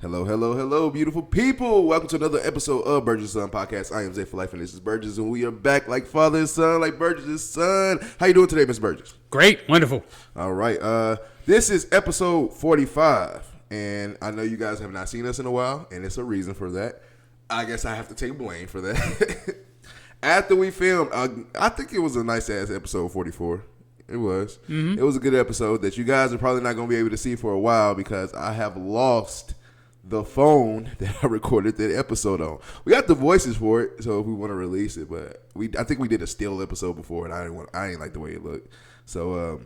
Hello, hello, hello, beautiful people. Welcome to another episode of Burgess&Son Podcast. I am Zay for Life, and this is Burgess, and we are back like father and son, like Burgess&Son. How you doing today, Miss Burgess? Great, wonderful. All right. This is episode 45, and I know you guys have not seen us in a while, and it's a reason for that. I guess I have to take blame for that. After we filmed, I think it was a nice-ass episode 44. It was. Mm-hmm. It was a good episode that you guys are probably not going to be able to see for a while because I have lost the phone that I recorded that episode on. We got the voices for it, so if we want to release it, but I think we did a still episode before, and I didn't like the way it looked. So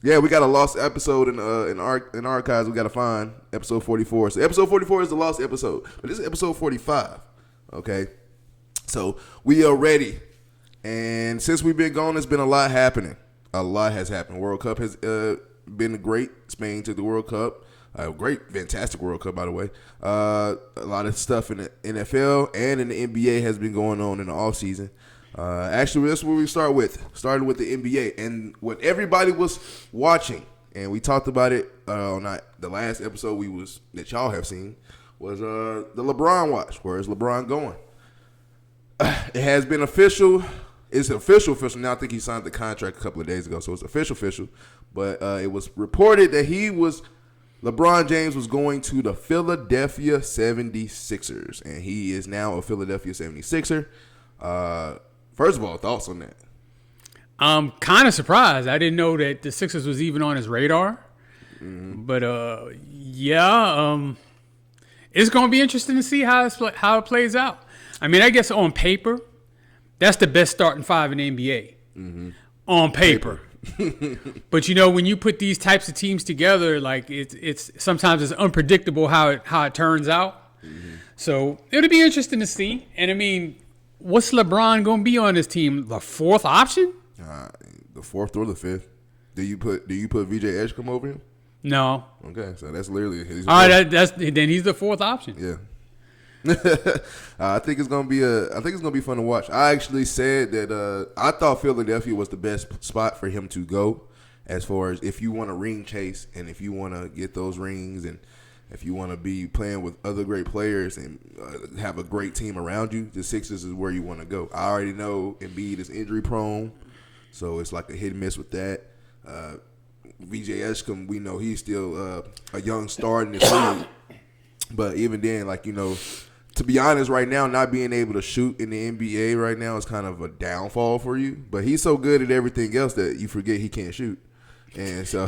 yeah, we got a lost episode in archives. We got to find episode 44. So episode 44 is the lost episode, but this is episode 45. Okay, so we are ready, and since we've been gone, there's been a lot happening. A lot has happened. World Cup has been great. Spain took the World Cup. Great, fantastic World Cup, by the way. A lot of stuff in the NFL and in the NBA has been going on in the offseason. Actually, that's where we start with. Started with the NBA. And what everybody was watching, and we talked about it on the last episode that y'all have seen, was the LeBron watch. Where is LeBron going? It has been official. It's official now. I think he signed the contract a couple of days ago, so it's official. But it was reported that LeBron James was going to the Philadelphia 76ers, and he is now a Philadelphia 76er. First of all, thoughts on that? I'm kind of surprised. I didn't know that the Sixers was even on his radar. Mm-hmm. But, it's going to be interesting to see how it plays out. I mean, I guess on paper, that's the best starting five in the NBA. Mm-hmm. On paper. But when you put these types of teams together, like it's sometimes it's unpredictable how it turns out. Mm-hmm. So it'll be interesting to see. And I mean, what's LeBron going to be on this team? The fourth option? The fourth or the fifth? Do you put VJ Edgecombe over him? No. Okay, so that's literally his. All right, then he's the fourth option. Yeah. I think it's gonna be fun to watch. I actually said that I thought Philadelphia was the best spot for him to go, as far as if you want to ring chase and if you want to get those rings and if you want to be playing with other great players and have a great team around you. The Sixers is where you want to go. I already know Embiid is injury prone, so it's like a hit and miss with that. VJ Edgecombe, we know he's still a young star in this league, but even then, to be honest, right now, not being able to shoot in the NBA right now is kind of a downfall for you. But he's so good at everything else that you forget he can't shoot. And so,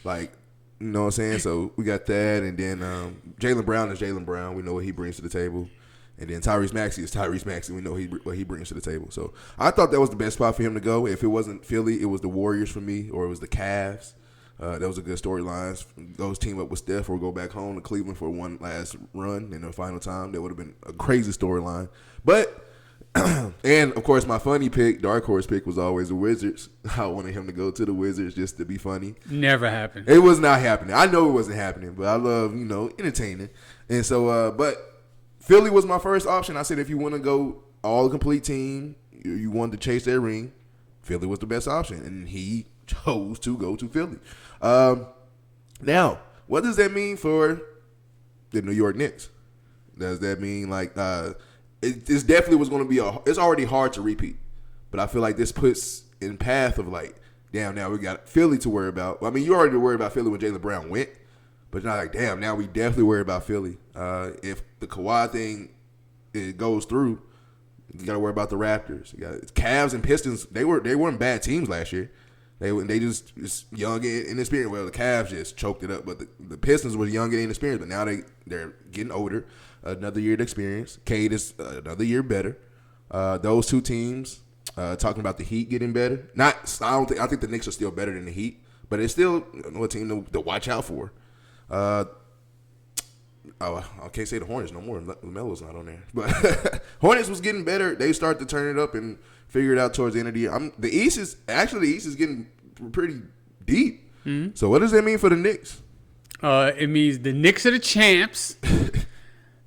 you know what I'm saying? So we got that. And then Jaylen Brown is Jaylen Brown. We know what he brings to the table. And then Tyrese Maxey is Tyrese Maxey. We know what he brings to the table. So I thought that was the best spot for him to go. If it wasn't Philly, it was the Warriors for me, or it was the Cavs. That was a good storyline. Those team up with Steph or go back home to Cleveland for one last run in the final time. That would have been a crazy storyline. But, and of course, my funny pick, dark horse pick, was always the Wizards. I wanted him to go to the Wizards just to be funny. Never happened. It was not happening. I know it wasn't happening, but I love, entertaining. And so, but Philly was my first option. I said if you want to go all complete team, you wanted to chase that ring, Philly was the best option. And he chose to go to Philly. Now, what does that mean for the New York Knicks? Does that mean it's definitely was going to be it's already hard to repeat, but I feel like this puts in path of damn, now we got Philly to worry about. I mean, you already worried about Philly when Jaylen Brown went, but now damn, now we definitely worry about Philly. If the Kawhi thing goes through, you got to worry about the Raptors. You got Cavs and Pistons. They weren't bad teams last year. They just young and inexperienced. Well, the Cavs just choked it up, but the Pistons were young and inexperienced. But now they're getting older, another year of experience. Cade is another year better. Those two teams, talking about the Heat getting better. I think the Knicks are still better than the Heat, but it's still a team to watch out for. I can't say the Hornets no more. LaMelo's not on there, but Hornets was getting better. They started to turn it up and figure it out towards the end of the year. The East is getting pretty deep. Mm-hmm. So what does that mean for the Knicks? It means the Knicks are the champs,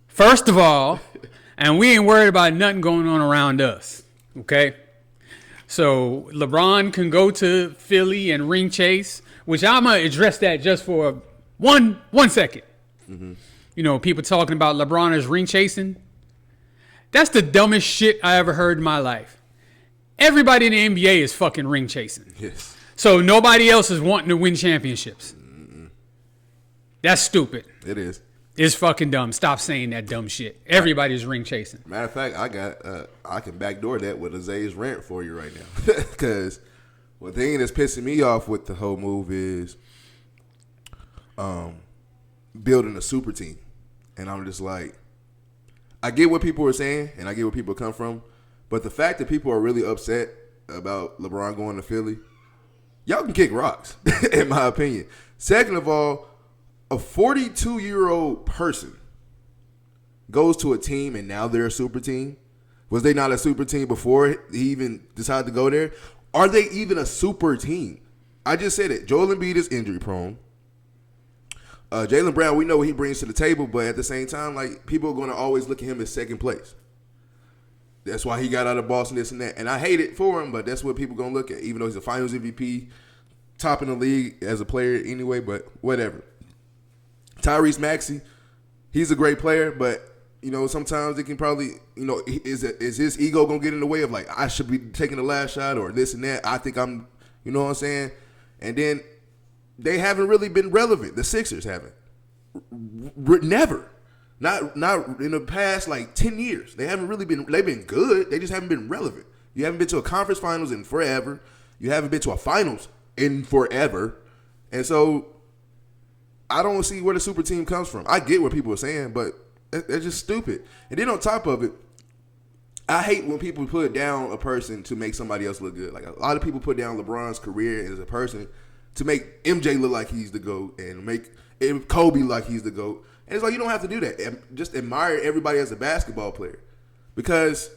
first of all, and we ain't worried about nothing going on around us. Okay, so LeBron can go to Philly and ring chase, which I'm gonna address that just for one second. Mm-hmm. people talking about LeBron as ring chasing. That's the dumbest shit I ever heard in my life. Everybody in the NBA is fucking ring chasing. Yes. So nobody else is wanting to win championships. That's stupid. It is. It's fucking dumb. Stop saying that dumb shit. Everybody's ring chasing. Matter of fact, I can backdoor that with Isaiah's rant for you right now. Because the thing that's pissing me off with the whole move is building a super team. And I'm just like, I get what people are saying and I get where people come from. But the fact that people are really upset about LeBron going to Philly, y'all can kick rocks, in my opinion. Second of all, a 42-year-old person goes to a team and now they're a super team. Was they not a super team before he even decided to go there? Are they even a super team? I just said it. Joel Embiid is injury prone. Jaylen Brown, we know what he brings to the table, but at the same time, like, people are going to always look at him as second place. That's why he got out of Boston, this and that. And I hate it for him, but that's what people are going to look at, even though he's a finals MVP, top in the league as a player anyway, but whatever. Tyrese Maxey, he's a great player, but, sometimes it can probably, is his ego going to get in the way of, like, I should be taking the last shot or this and that. I think I'm, you know what I'm saying? And then they haven't really been relevant. The Sixers haven't. Never. Not in the past, like, 10 years. They haven't really been – they've been good. They just haven't been relevant. You haven't been to a conference finals in forever. You haven't been to a finals in forever. And so I don't see where the super team comes from. I get what people are saying, but they're just stupid. And then on top of it, I hate when people put down a person to make somebody else look good. Like, a lot of people put down LeBron's career as a person to make MJ look like he's the GOAT and make Kobe like he's the GOAT. And it's like, you don't have to do that. Just admire everybody as a basketball player. Because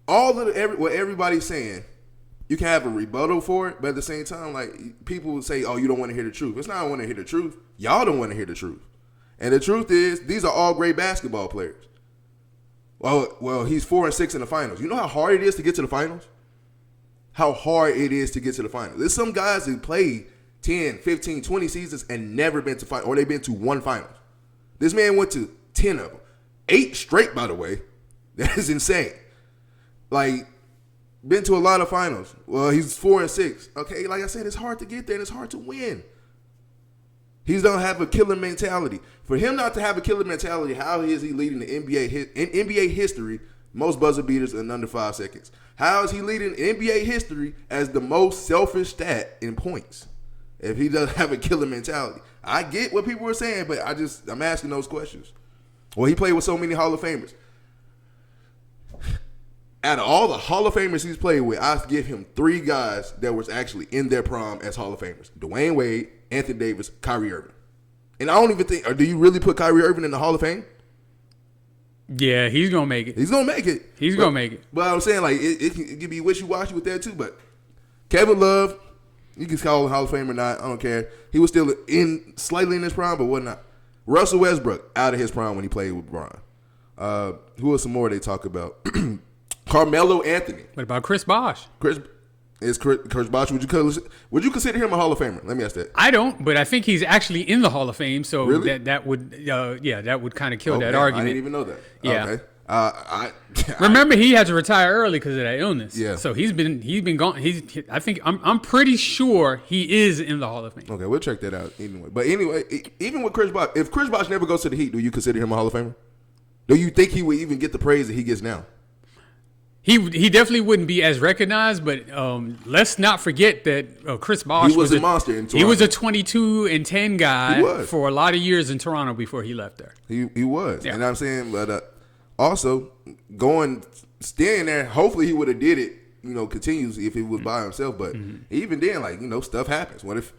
all of what everybody's saying, you can have a rebuttal for it, but at the same time, like, people will say, oh, you don't want to hear the truth. It's not I want to hear the truth. Y'all don't want to hear the truth. And the truth is, these are all great basketball players. Well, he's 4-6 in the finals. You know how hard it is to get to the finals? How hard it is to get to the finals. There's some guys that played 10, 15, 20 seasons and never been to finals, or they've been to one finals. This man went to 10 of them. 8 straight, by the way. That is insane. Like, been to a lot of finals. Well, he's 4-6. Okay, like I said, it's hard to get there and it's hard to win. He don't have a killer mentality. For him not to have a killer mentality, how is he leading the NBA history, most buzzer beaters in under 5 seconds? How is he leading NBA history as the most selfish stat in points if he doesn't have a killer mentality? I get what people are saying, but I'm asking those questions. Well, he played with so many Hall of Famers. Out of all the Hall of Famers he's played with, I give him 3 guys that was actually in their prime as Hall of Famers. Dwayne Wade, Anthony Davis, Kyrie Irving. And I don't even think, or do you really put Kyrie Irving in the Hall of Fame? Yeah, he's going to make it. He's going to make it. He's going to make it. But I'm saying, like, it can be wishy-washy with that too. But Kevin Love, you can call him Hall of Fame or not, I don't care. He was still slightly in his prime, but whatnot. Russell Westbrook, out of his prime when he played with LeBron. Who else some more they talk about? Carmelo Anthony. What about Chris Bosh? Chris Bosh, would you consider him a Hall of Famer? Let me ask that. I don't, but I think he's actually in the Hall of Fame, so really? that would kind of kill that argument. I didn't even know that. Yeah. Okay. Remember, he had to retire early because of that illness. Yeah. So he's been gone. I'm pretty sure he is in the Hall of Fame. Okay, we'll check that out anyway. But anyway, even with Chris Bosh, if Chris Bosh never goes to the Heat, do you consider him a Hall of Famer? Do you think he would even get the praise that he gets now? He definitely wouldn't be as recognized, but let's not forget that Chris Bosh was a monster in Toronto. He was a 22-10 guy for a lot of years in Toronto before he left there. He was, yeah. And I'm saying, but also staying there. Hopefully, he would have did it, continuously if he was by himself. But even then, like, stuff happens. What if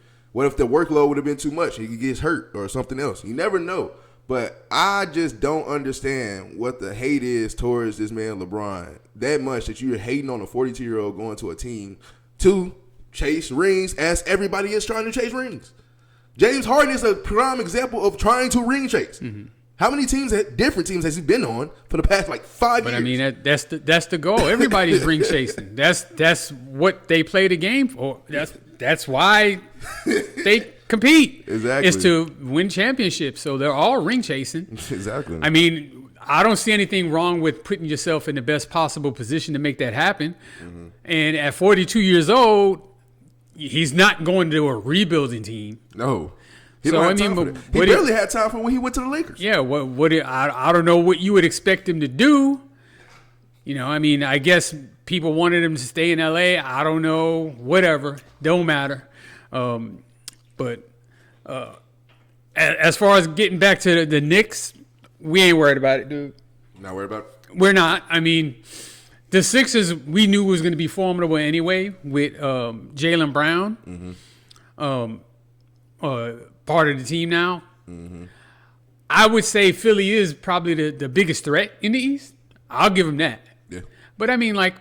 the workload would have been too much? He gets hurt or something else. You never know. But I just don't understand what the hate is towards this man LeBron that much that you're hating on a 42-year-old going to a team to chase rings as everybody is trying to chase rings. James Harden is a prime example of trying to ring chase. Mm-hmm. How many different teams has he been on for the past 5 years? But I mean, that's the goal. Everybody's ring chasing. That's what they play the game for. That's why they compete. Exactly. It's to win championships. So they're all ring chasing. Exactly. I mean, I don't see anything wrong with putting yourself in the best possible position to make that happen. Mm-hmm. And at 42 years old, he's not going to a rebuilding team. No. He barely had time for when he went to the Lakers. Yeah, I don't know what you would expect him to do. You know, I mean, I guess people wanted him to stay in L.A. I don't know. Whatever. Don't matter. But as far as getting back to the Knicks, we ain't worried about it, dude. Not worried about it? We're not. I mean, the Sixers, we knew was going to be formidable anyway with Jaylen Brown. Mm-hmm. Part of the team now. Mm-hmm. I would say Philly is probably the biggest threat in the East. I'll give them that. Yeah. But I mean, like,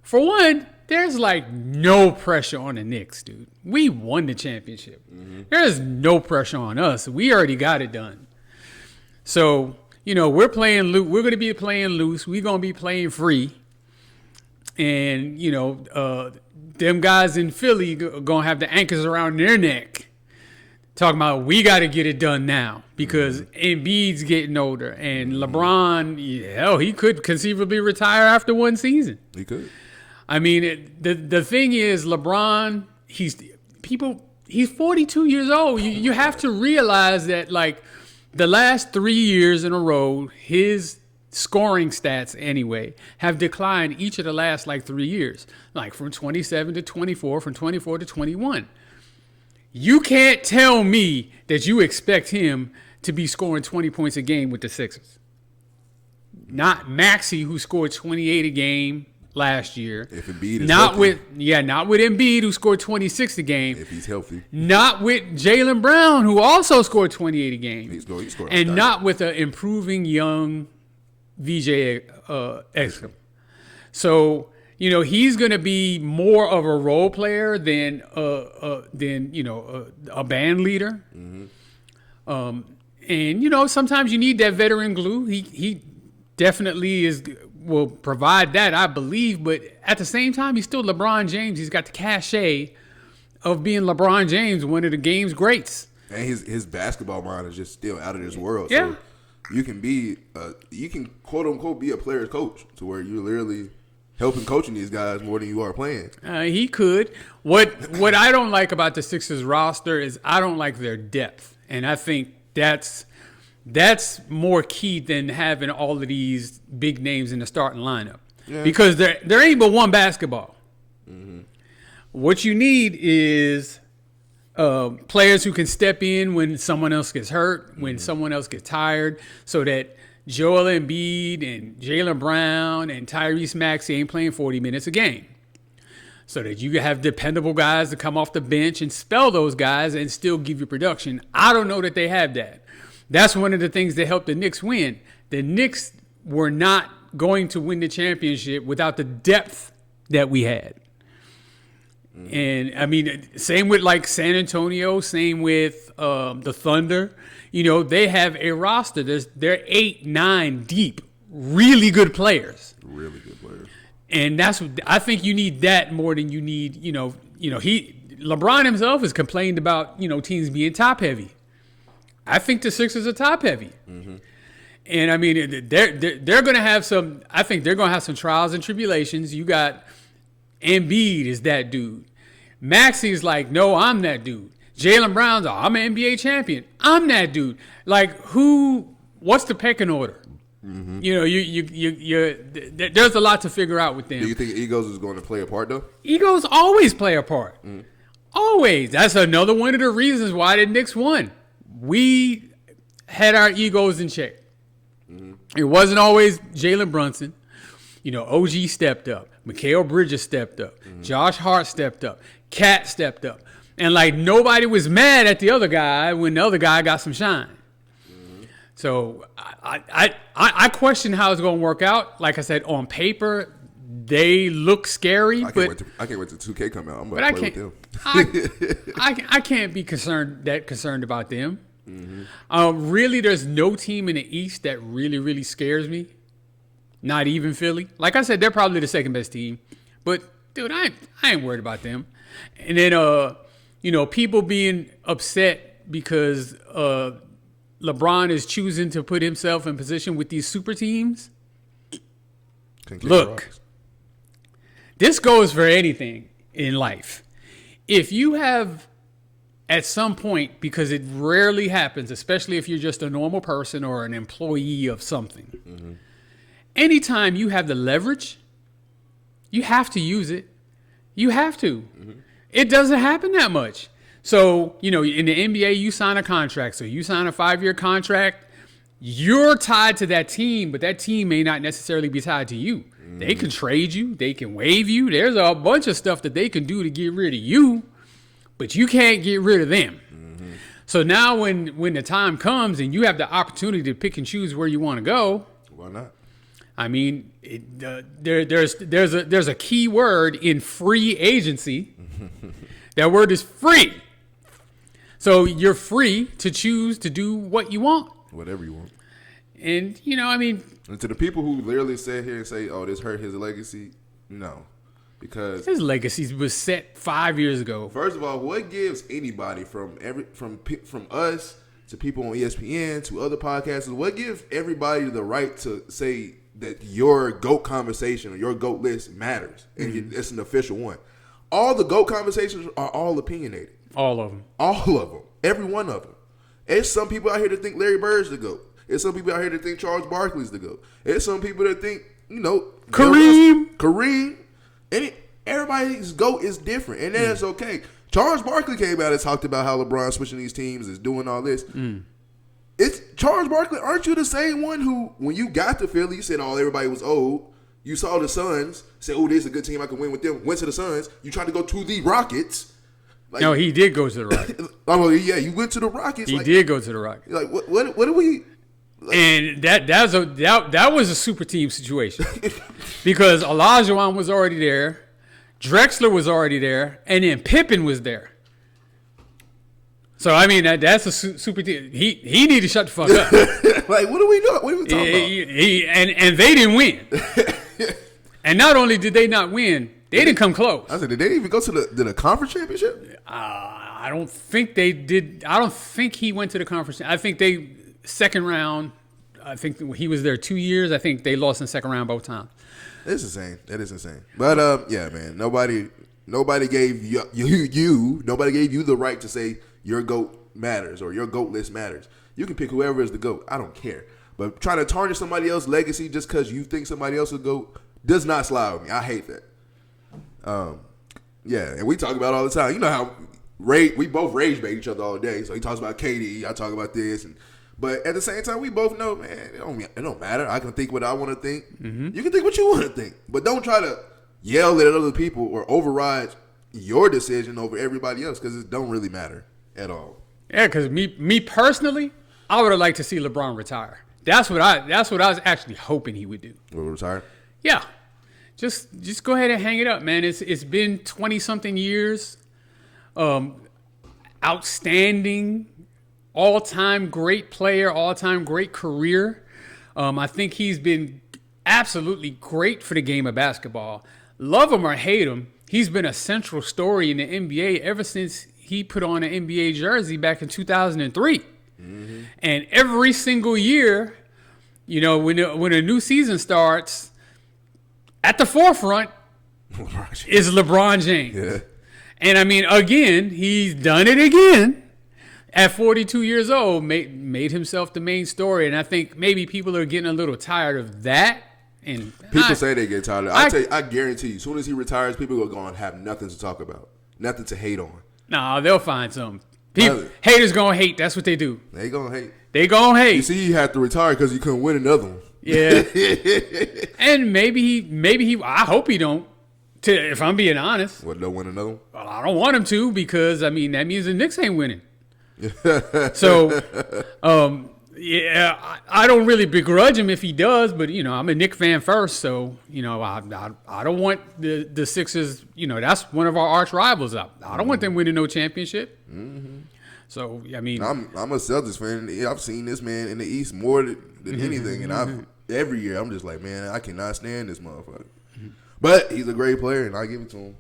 for one, there's like no pressure on the Knicks, dude. We won the championship. Mm-hmm. There's no pressure on us. We already got it done. So, you know, we're playing loose. We're going to be playing loose. We're going to be playing free. And, you know, them guys in Philly are going to have the anchors around their neck. Talking about we got to get it done now because Embiid's getting older and LeBron, hell, he could conceivably retire after one season. He could. I mean, the thing is, LeBron, he's 42 years old. You have to realize that, like, the last 3 years in a row, his scoring stats anyway have declined each of the last like 3 years, like from 27 to 24, from 24 to 21. You can't tell me that you expect him to be scoring 20 points a game with the Sixers. Not Maxey, who scored 28 a game last year. If Embiid is not healthy. Not with Embiid, who scored 26 a game. If he's healthy. Not with Jaylen Brown, who also scored 28 a game. He scored and 30. not with an improving young VJ Exum. So, you know, he's going to be more of a role player than you know, a band leader. Mm-hmm. And, you know, sometimes you need that veteran glue. He definitely will provide that, I believe. But at the same time, he's still LeBron James. He's got the cachet of being LeBron James, one of the game's greats. And his basketball mind is just still out of this world. Yeah. So you can quote unquote be a player's coach to where you're literally helping coaching these guys more than you are playing. He could. What I don't like about the Sixers roster is I don't like their depth, and I think that's more key than having all of these big names in the starting lineup. Yeah. Because there ain't but one basketball. Mm-hmm. What you need is players who can step in when someone else gets hurt, when someone else gets tired, so that Joel Embiid and Jaylen Brown and Tyrese Maxey ain't playing 40 minutes a game. So that you have dependable guys to come off the bench and spell those guys and still give you production. I don't know that they have that. That's one of the things that helped the Knicks win. The Knicks were not going to win the championship without the depth that we had. And, I mean, same with, like, San Antonio, same with the Thunder. You know, they have a roster. They're 8, 9 deep, really good players. Really good players. And I think you need that more than you need, LeBron himself has complained about, teams being top heavy. I think the Sixers are top heavy. Mm-hmm. And I mean, they're going to have some trials and tribulations. You got Embiid is that dude. Maxey's like, no, I'm that dude. Jaylen Brown's, I'm an NBA champion. I'm that dude. Like, what's the pecking order? Mm-hmm. There's a lot to figure out with them. Do you think egos is going to play a part, though? Egos always play a part. Mm. Always. That's another one of the reasons why the Knicks won. We had our egos in check. Mm-hmm. It wasn't always Jalen Brunson. OG stepped up. Mikal Bridges stepped up. Mm-hmm. Josh Hart stepped up. Cat stepped up. And, like, nobody was mad at the other guy when the other guy got some shine. Mm-hmm. So I question how it's going to work out. Like I said, on paper, they look scary. I can't wait till 2K come out. I'm going to play with them. I can't be concerned about them. Mm-hmm. Really, there's no team in the East that really, really scares me. Not even Philly. Like I said, they're probably the second best team. But, dude, I ain't worried about them. And then, people being upset because LeBron is choosing to put himself in position with these super teams. Look, this goes for anything in life. If you have, at some point, because it rarely happens, especially if you're just a normal person or an employee of something, anytime you have the leverage, you have to use it. You have to. It doesn't happen that much. So, in the NBA, you sign a contract. So you sign a 5-year contract. You're tied to that team, but that team may not necessarily be tied to you. They can trade you. They can waive you. There's a bunch of stuff that they can do to get rid of you, but you can't get rid of them. So now when the time comes and you have the opportunity to pick and choose where you want to go, why not? I mean, there's a key word in free agency. That word is free. So you're free to choose to do what you want. Whatever you want. And, And to the people who literally sit here and say, oh, this hurt his legacy, no. Because his legacy was set 5 years ago. First of all, what gives anybody from us to people on ESPN to other podcasters, what gives everybody the right to say that your GOAT conversation or your GOAT list matters and it's an official one? All the GOAT conversations are all opinionated. All of them. All of them. Every one of them. There's some people out here that think Larry Bird's the GOAT. There's some people out here that think Charles Barkley's the GOAT. There's some people that think, Kareem. Everybody's GOAT is different, and that's okay. Charles Barkley came out and talked about how LeBron switching these teams is doing all this. It's Charles Barkley. Aren't you the same one who, when you got to Philly, you said, oh, everybody was old. You saw the Suns, said, oh, this is a good team, I can win with them. Went to the Suns. You tried to go to the Rockets. No, he did go to the Rockets. Oh, yeah, you went to the Rockets. He did go to the Rockets. Like, what do we... Like, and that was a super team situation because Olajuwon was already there, Drexler was already there, and then Pippen was there. So I mean that's a super team. He needed to shut the fuck up. Like, what are we doing? What are we talking about? And they didn't win. And not only did they not win, they didn't come close. I said, did they even go to the conference championship? I don't think they did. I don't think he went to the conference. I think they. Second round, I think he was there 2 years. I think they lost in the second round both times. It's insane. That is insane. But yeah, man, nobody gave nobody gave you the right to say your GOAT matters or your GOAT list matters. You can pick whoever is the GOAT. I don't care. But trying to tarnish somebody else's legacy just because you think somebody else is the GOAT does not slide with me. I hate that. Yeah, and we talk about it all the time. You know how we both rage bait each other all day. So he talks about KD, I talk about this, but at the same time, we both know, man, it don't matter. I can think what I want to think. You can think what you want to think. But don't try to yell at other people or override your decision over everybody else because it don't really matter at all. Yeah, because me personally, I would have liked to see LeBron retire. That's what I was actually hoping he would do. Retire? Yeah. Just go ahead and hang it up, man. It's been 20-something years. Outstanding. All-time great player, all-time great career. I think he's been absolutely great for the game of basketball. Love him or hate him, he's been a central story in the NBA ever since he put on an NBA jersey back in 2003. And every single year, when a new season starts, at the forefront is LeBron James. Yeah. And I mean, again, he's done it again. At 42 years old, made himself the main story, and I think maybe people are getting a little tired of that. And people say they get tired of it. I guarantee you, as soon as he retires, people are going to have nothing to talk about, nothing to hate on. Nah, they'll find something. Haters gonna hate. That's what they do. They gonna hate. They gonna hate. You see, he had to retire because he couldn't win another one. Yeah. And maybe he. I hope he don't. If I'm being honest. What? Don't win another one? Well, I don't want him to because I mean that means the Knicks ain't winning. So, yeah, I don't really begrudge him if he does, but I'm a Knicks fan first, so I don't want the Sixers. That's one of our arch rivals. I don't want them winning no championship. So I mean, I'm a Celtics fan. I've seen this man in the East more than anything, and every year I'm just like, man, I cannot stand this motherfucker. But he's a great player, and I give it to him.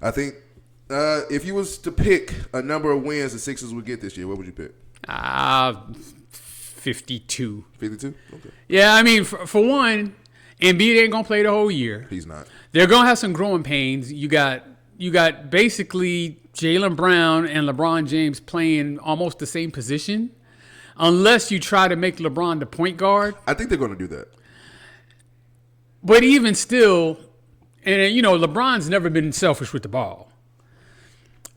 I think If you was to pick a number of wins the Sixers would get this year, what would you pick? 52. 52? Okay. Yeah, I mean, for one, Embiid ain't gonna play the whole year. He's not. They're gonna have some growing pains. You got basically Jaylen Brown and LeBron James playing almost the same position, unless you try to make LeBron the point guard. I think they're gonna do that. But even still, and LeBron's never been selfish with the ball.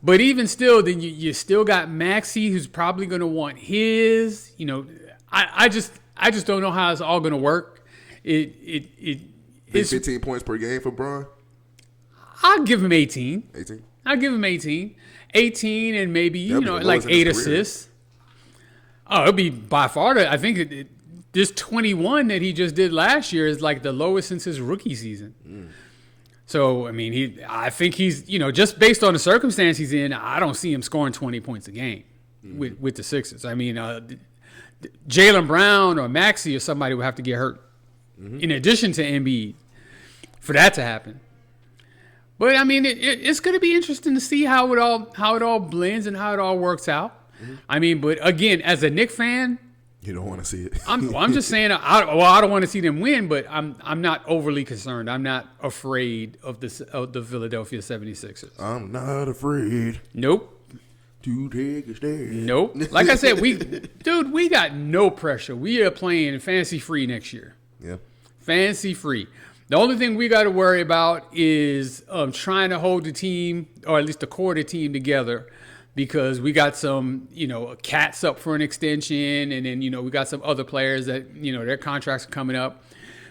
But even still, then you still got Maxey, who's probably going to want his. I just don't know how it's all going to work. It's 15 points per game for Bron. I'll give him 18. 18. I'll give him 18. 18 and maybe like 8 assists. Oh, it'll be by far. I think this 21 that he just did last year is like the lowest since his rookie season. So, I mean, I think he's, just based on the circumstance he's in, I don't see him scoring 20 points a game with the Sixers. I mean, Jaylen Brown or Maxey or somebody would have to get hurt in addition to Embiid for that to happen. But, I mean, it's going to be interesting to see how it all blends and how it all works out. I mean, but, again, as a Knicks fan, you don't want to see it. I'm just saying. I don't want to see them win, but I'm not overly concerned. I'm not afraid of the Philadelphia 76ers. I'm not afraid. Nope. To take a stand. Nope. Like I said, we got no pressure. We are playing fantasy free next year. Yeah. Fantasy free. The only thing we got to worry about is trying to hold the team, or at least the core of the team, together. Because we got some, cats up for an extension, and then, we got some other players that, their contracts are coming up.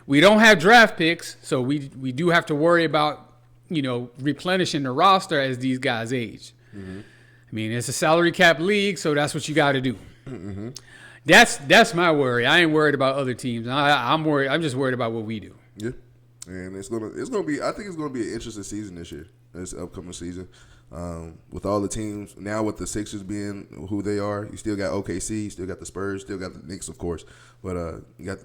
We don't have draft picks, so we do have to worry about, replenishing the roster as these guys age. I mean, it's a salary cap league, so that's what you got to do. That's my worry. I ain't worried about other teams. I'm worried. I'm just worried about what we do. Yeah, and it's gonna be. I think it's gonna be an interesting season this year. This upcoming season. With all the teams now, with the Sixers being who they are, you still got OKC, you still got the Spurs, still got the Knicks, of course, but you got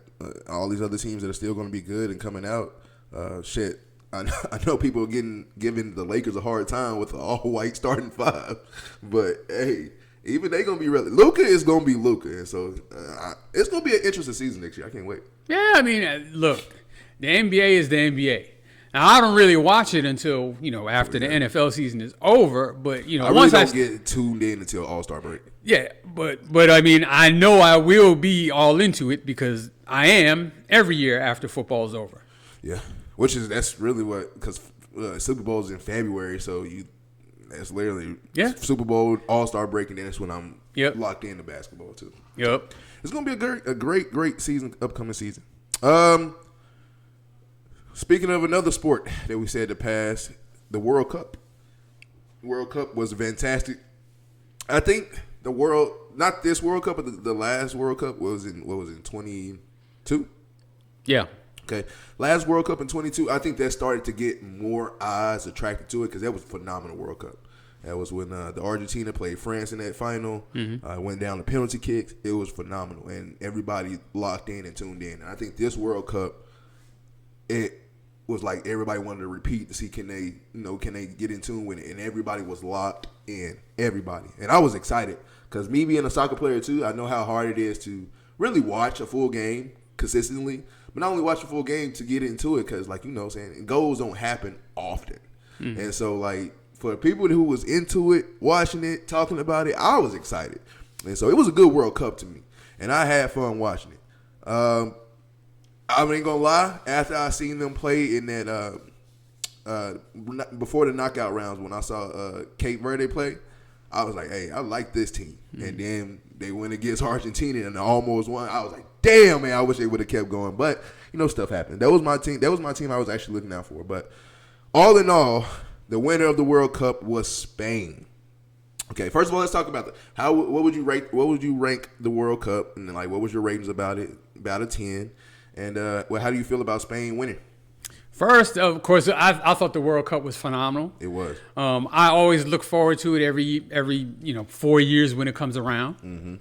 all these other teams that are still going to be good and coming out. I know people are giving the Lakers a hard time with the all-white starting five, but hey, even they going to be really. Luka is going to be Luka, and so it's going to be an interesting season next year. I can't wait. Yeah, I mean, look, the NBA is the NBA. Now, I don't really watch it until, after the NFL season is over. But, I really don't get tuned in until All-Star break. Yeah, but I mean, I know I will be all into it because I am every year after football's over. Yeah, that's really what, because Super Bowl is in February, so that's literally Super Bowl, All-Star break, and then that's when I'm locked into basketball, too. Yep. It's going to be a great season, upcoming season. Speaking of another sport that we said to pass, the World Cup. The World Cup was fantastic. I think not this World Cup, but the last World Cup was in 22? Yeah. Okay. Last World Cup in 22, I think that started to get more eyes attracted to it because that was a phenomenal World Cup. That was when the Argentina played France in that final. Went down to penalty kicks. It was phenomenal, and everybody locked in and tuned in. And I think this World Cup, it was like everybody wanted to repeat to see can they get in tune with it, and everybody was locked in. Everybody, and I was excited because me being a soccer player too, I know how hard it is to really watch a full game consistently, but not only watch a full game to get into it because, like goals don't happen often, and so like for people who was into it, watching it, talking about it, I was excited, and so it was a good World Cup to me, and I had fun watching it. I ain't gonna lie. After I seen them play in that before the knockout rounds, when I saw Cape Verde play, I was like, "Hey, I like this team." And then they went against Argentina and they almost won. I was like, "Damn, man! I wish they would have kept going." But stuff happened. That was my team. That was my team I was actually looking out for. But all in all, the winner of the World Cup was Spain. Okay, first of all, let's talk about what would you rate? What would you rank the World Cup? And then, what was your ratings about it? About a 10. And how do you feel about Spain winning? First, of course, I thought the World Cup was phenomenal. It was. I always look forward to it every 4 years when it comes around.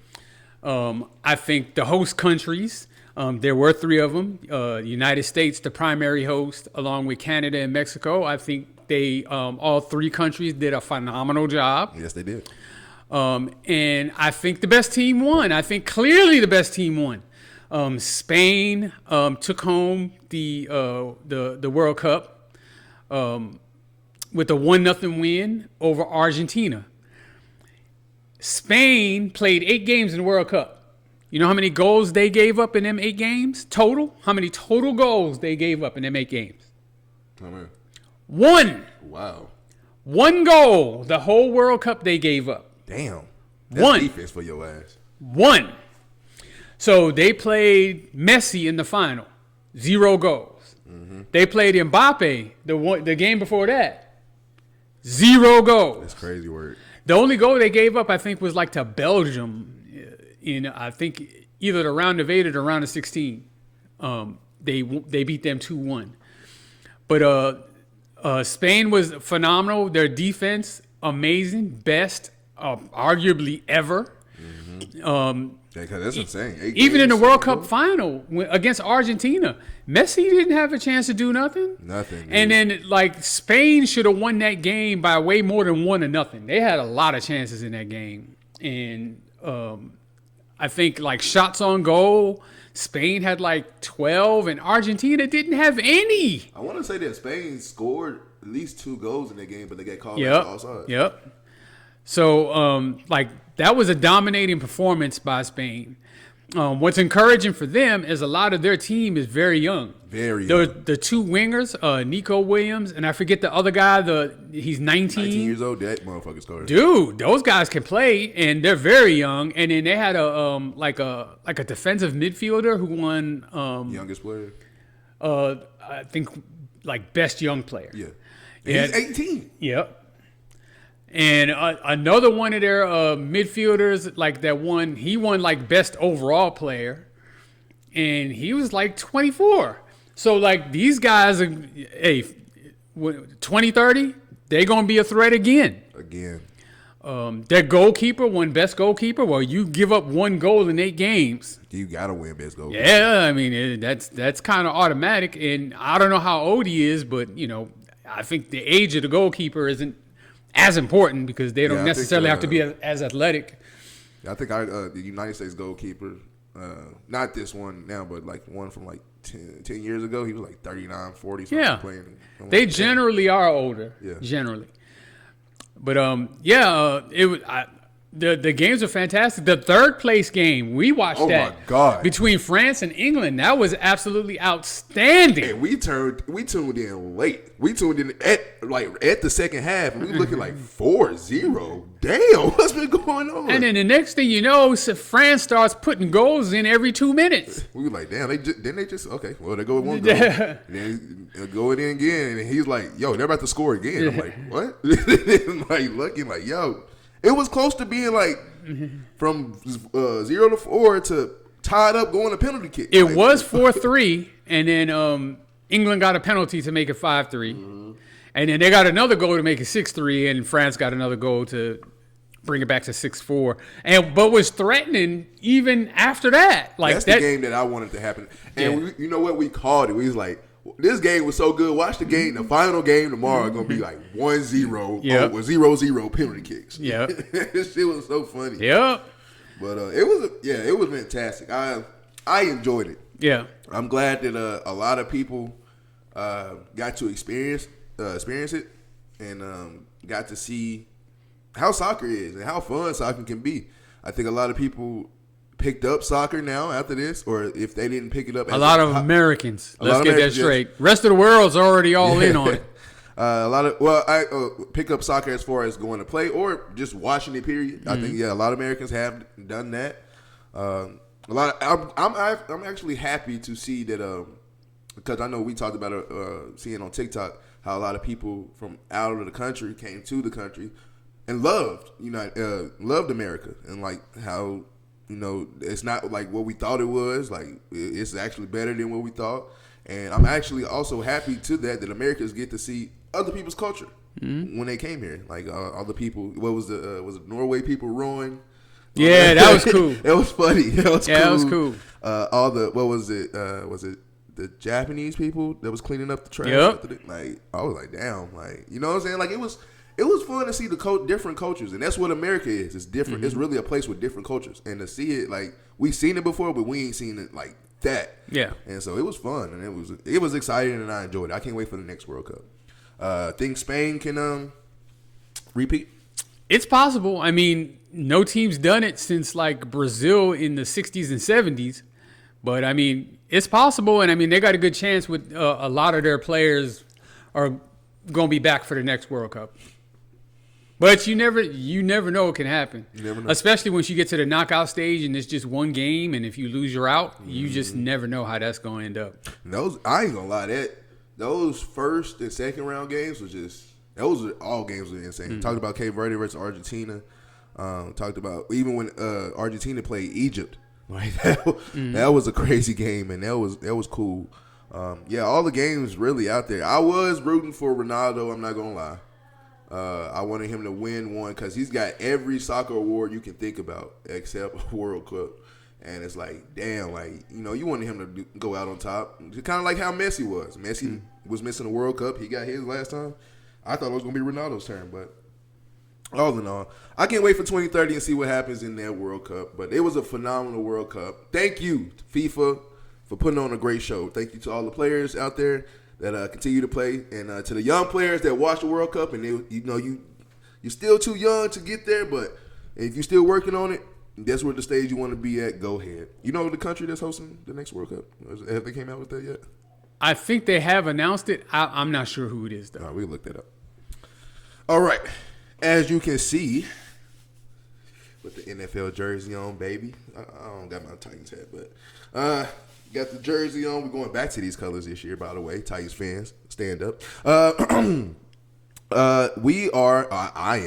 I think the host countries, there were 3 of them. United States, the primary host, along with Canada and Mexico. I think they all three countries did a phenomenal job. Yes, they did. And I think the best team won. I think clearly the best team won. Spain took home the World Cup with a 1-0 win over Argentina. Spain played 8 games in the World Cup. You know how many goals they gave up in them 8 games total? How many total goals they gave up in them 8 games? How many? 1. Wow. 1 goal the whole World Cup they gave up. Damn. That's 1. defense for your ass. 1. So they played Messi in the final. 0 goals. Mm-hmm. They played Mbappe the game before that. 0 goals. That's crazy work. The only goal they gave up, I think, was like to Belgium in, I think, either the round of 8 or the round of 16. They beat them 2-1. But Spain was phenomenal. Their defense, amazing. Best, arguably, ever. Mm-hmm. That's insane. Even in the World Cup final against Argentina, Messi didn't have a chance to do nothing. Nothing. And then, like, Spain should have won that game by way more than 1-0. They had a lot of chances in that game. And I think, like, shots on goal, Spain had, like, 12, and Argentina didn't have any. I want to say that Spain scored at least 2 goals in that game, but they got called back offside. Yep. So, that was a dominating performance by Spain. What's encouraging for them is a lot of their team is very young. Very young. The 2 wingers, Nico Williams, and I forget the other guy. He's 19. 19 years old. That motherfucker scored. Dude, those guys can play, and they're very young. And then they had a defensive midfielder who won youngest player. I think like best young player. Yeah. He's 18. Yep. And another one of their midfielders, like that one, he won like best overall player, and he was like 24. So like these guys are, 2030, they're gonna be a threat again. Their goalkeeper won best goalkeeper. Well, you give up 1 goal in 8 games, you gotta win best goalkeeper. Yeah, I mean that's kind of automatic. And I don't know how old he is, but I think the age of the goalkeeper isn't as important because they don't necessarily have to be as athletic. I think the United States goalkeeper, not this one now, but like one from like 10 years ago, he was like 39, 40. Yeah, playing. They generally are older. Yeah, generally. But it was. The games are fantastic. The 3rd place game, we watched that. Oh my God! Between France and England, that was absolutely outstanding. And we tuned in late. We tuned in at the second half, and we looking like 4-0. Damn, what's been going on? And then the next thing you know, France starts putting goals in every 2 minutes. We were like, damn, they just okay. Well, they go with 1 goal, and then go it in again, and he's like, yo, they're about to score again. I'm like, what? Like looking like, yo. It was close to being like from 0-4 to tied up going to penalty kick. It was 4-3, and then England got a penalty to make it 5-3. Mm-hmm. And then they got another goal to make it 6-3, and France got another goal to bring it back to 6-4. But was threatening even after that. Like that's the game that I wanted to happen. And you know what? We called it. We was like, this game was so good. Watch the game. The final game tomorrow is going to be like 1-0 or 0-0 penalty kicks. Yeah. This shit was so funny. Yep. But it was fantastic. I enjoyed it. Yeah. I'm glad that a lot of people got to experience it and got to see how soccer is and how fun soccer can be. I think a lot of people picked up soccer now after this, or if they didn't pick it up. A lot of Americans. Let's get that straight. Rest of the world's already all in on it. I pick up soccer as far as going to play or just watching it, period. Mm-hmm. I think, a lot of Americans have done that. I'm actually happy to see that because I know we talked about seeing on TikTok how a lot of people from out of the country came to the country and loved America, and like how it's not like what we thought it was. Like it's actually better than what we thought, and I'm actually also happy to that Americans get to see other people's culture when they came here. Like other people, what was was it Norway people rowing? Yeah, that was cool. That was funny. That was cool. That was cool. All the what was it? Was it the Japanese people that was cleaning up the trash. Yep. Like I was like, damn, like you know what I'm saying? Like it was fun to see the different cultures, and that's what America is. It's different. It's really a place with different cultures, and to see it like we've seen it before, but we ain't seen it like that. Yeah. And so it was fun, and it was exciting, and I enjoyed it. I can't wait for the next World Cup. Think Spain can repeat? It's possible. I mean, no team's done it since like Brazil in the 60s and 70s. But I mean, it's possible. And I mean, they got a good chance with a lot of their players are going to be back for the next World Cup. But you never know what can happen. You never know. Especially once you get to the knockout stage and it's just one game. And if you lose, you're out. You just never know how that's going to end up. I ain't going to lie. Those first and second round games was just. All games were insane. Talked about Cape Verde versus Argentina. Talked about even when Argentina played Egypt. Like that was a crazy game, and that was cool. All the games really out there. I was rooting for Ronaldo. I'm not gonna lie. I wanted him to win one because he's got every soccer award you can think about except a World Cup. And it's like, damn, like you wanted him to go out on top, kind of like how Messi was. Messi was missing a World Cup. He got his last time. I thought it was going to be Ronaldo's turn, but all in all, I can't wait for 2030 and see what happens in that World Cup. But it was a phenomenal World Cup. Thank you, FIFA, for putting on a great show. Thank you to all the players out there that continue to play, and to the young players that watch the World Cup. And you're still too young to get there, but if you're still working on it, that's where the stage you want to be at. Go ahead. You know the country that's hosting the next World Cup? Have they came out with that yet? I think they have announced it. I'm not sure who it is, though. All right, we looked that up. All right. As you can see, with the NFL jersey on, baby. I don't got my Titans hat, but got the jersey on. We're going back to these colors this year, by the way. Titans fans, stand up. I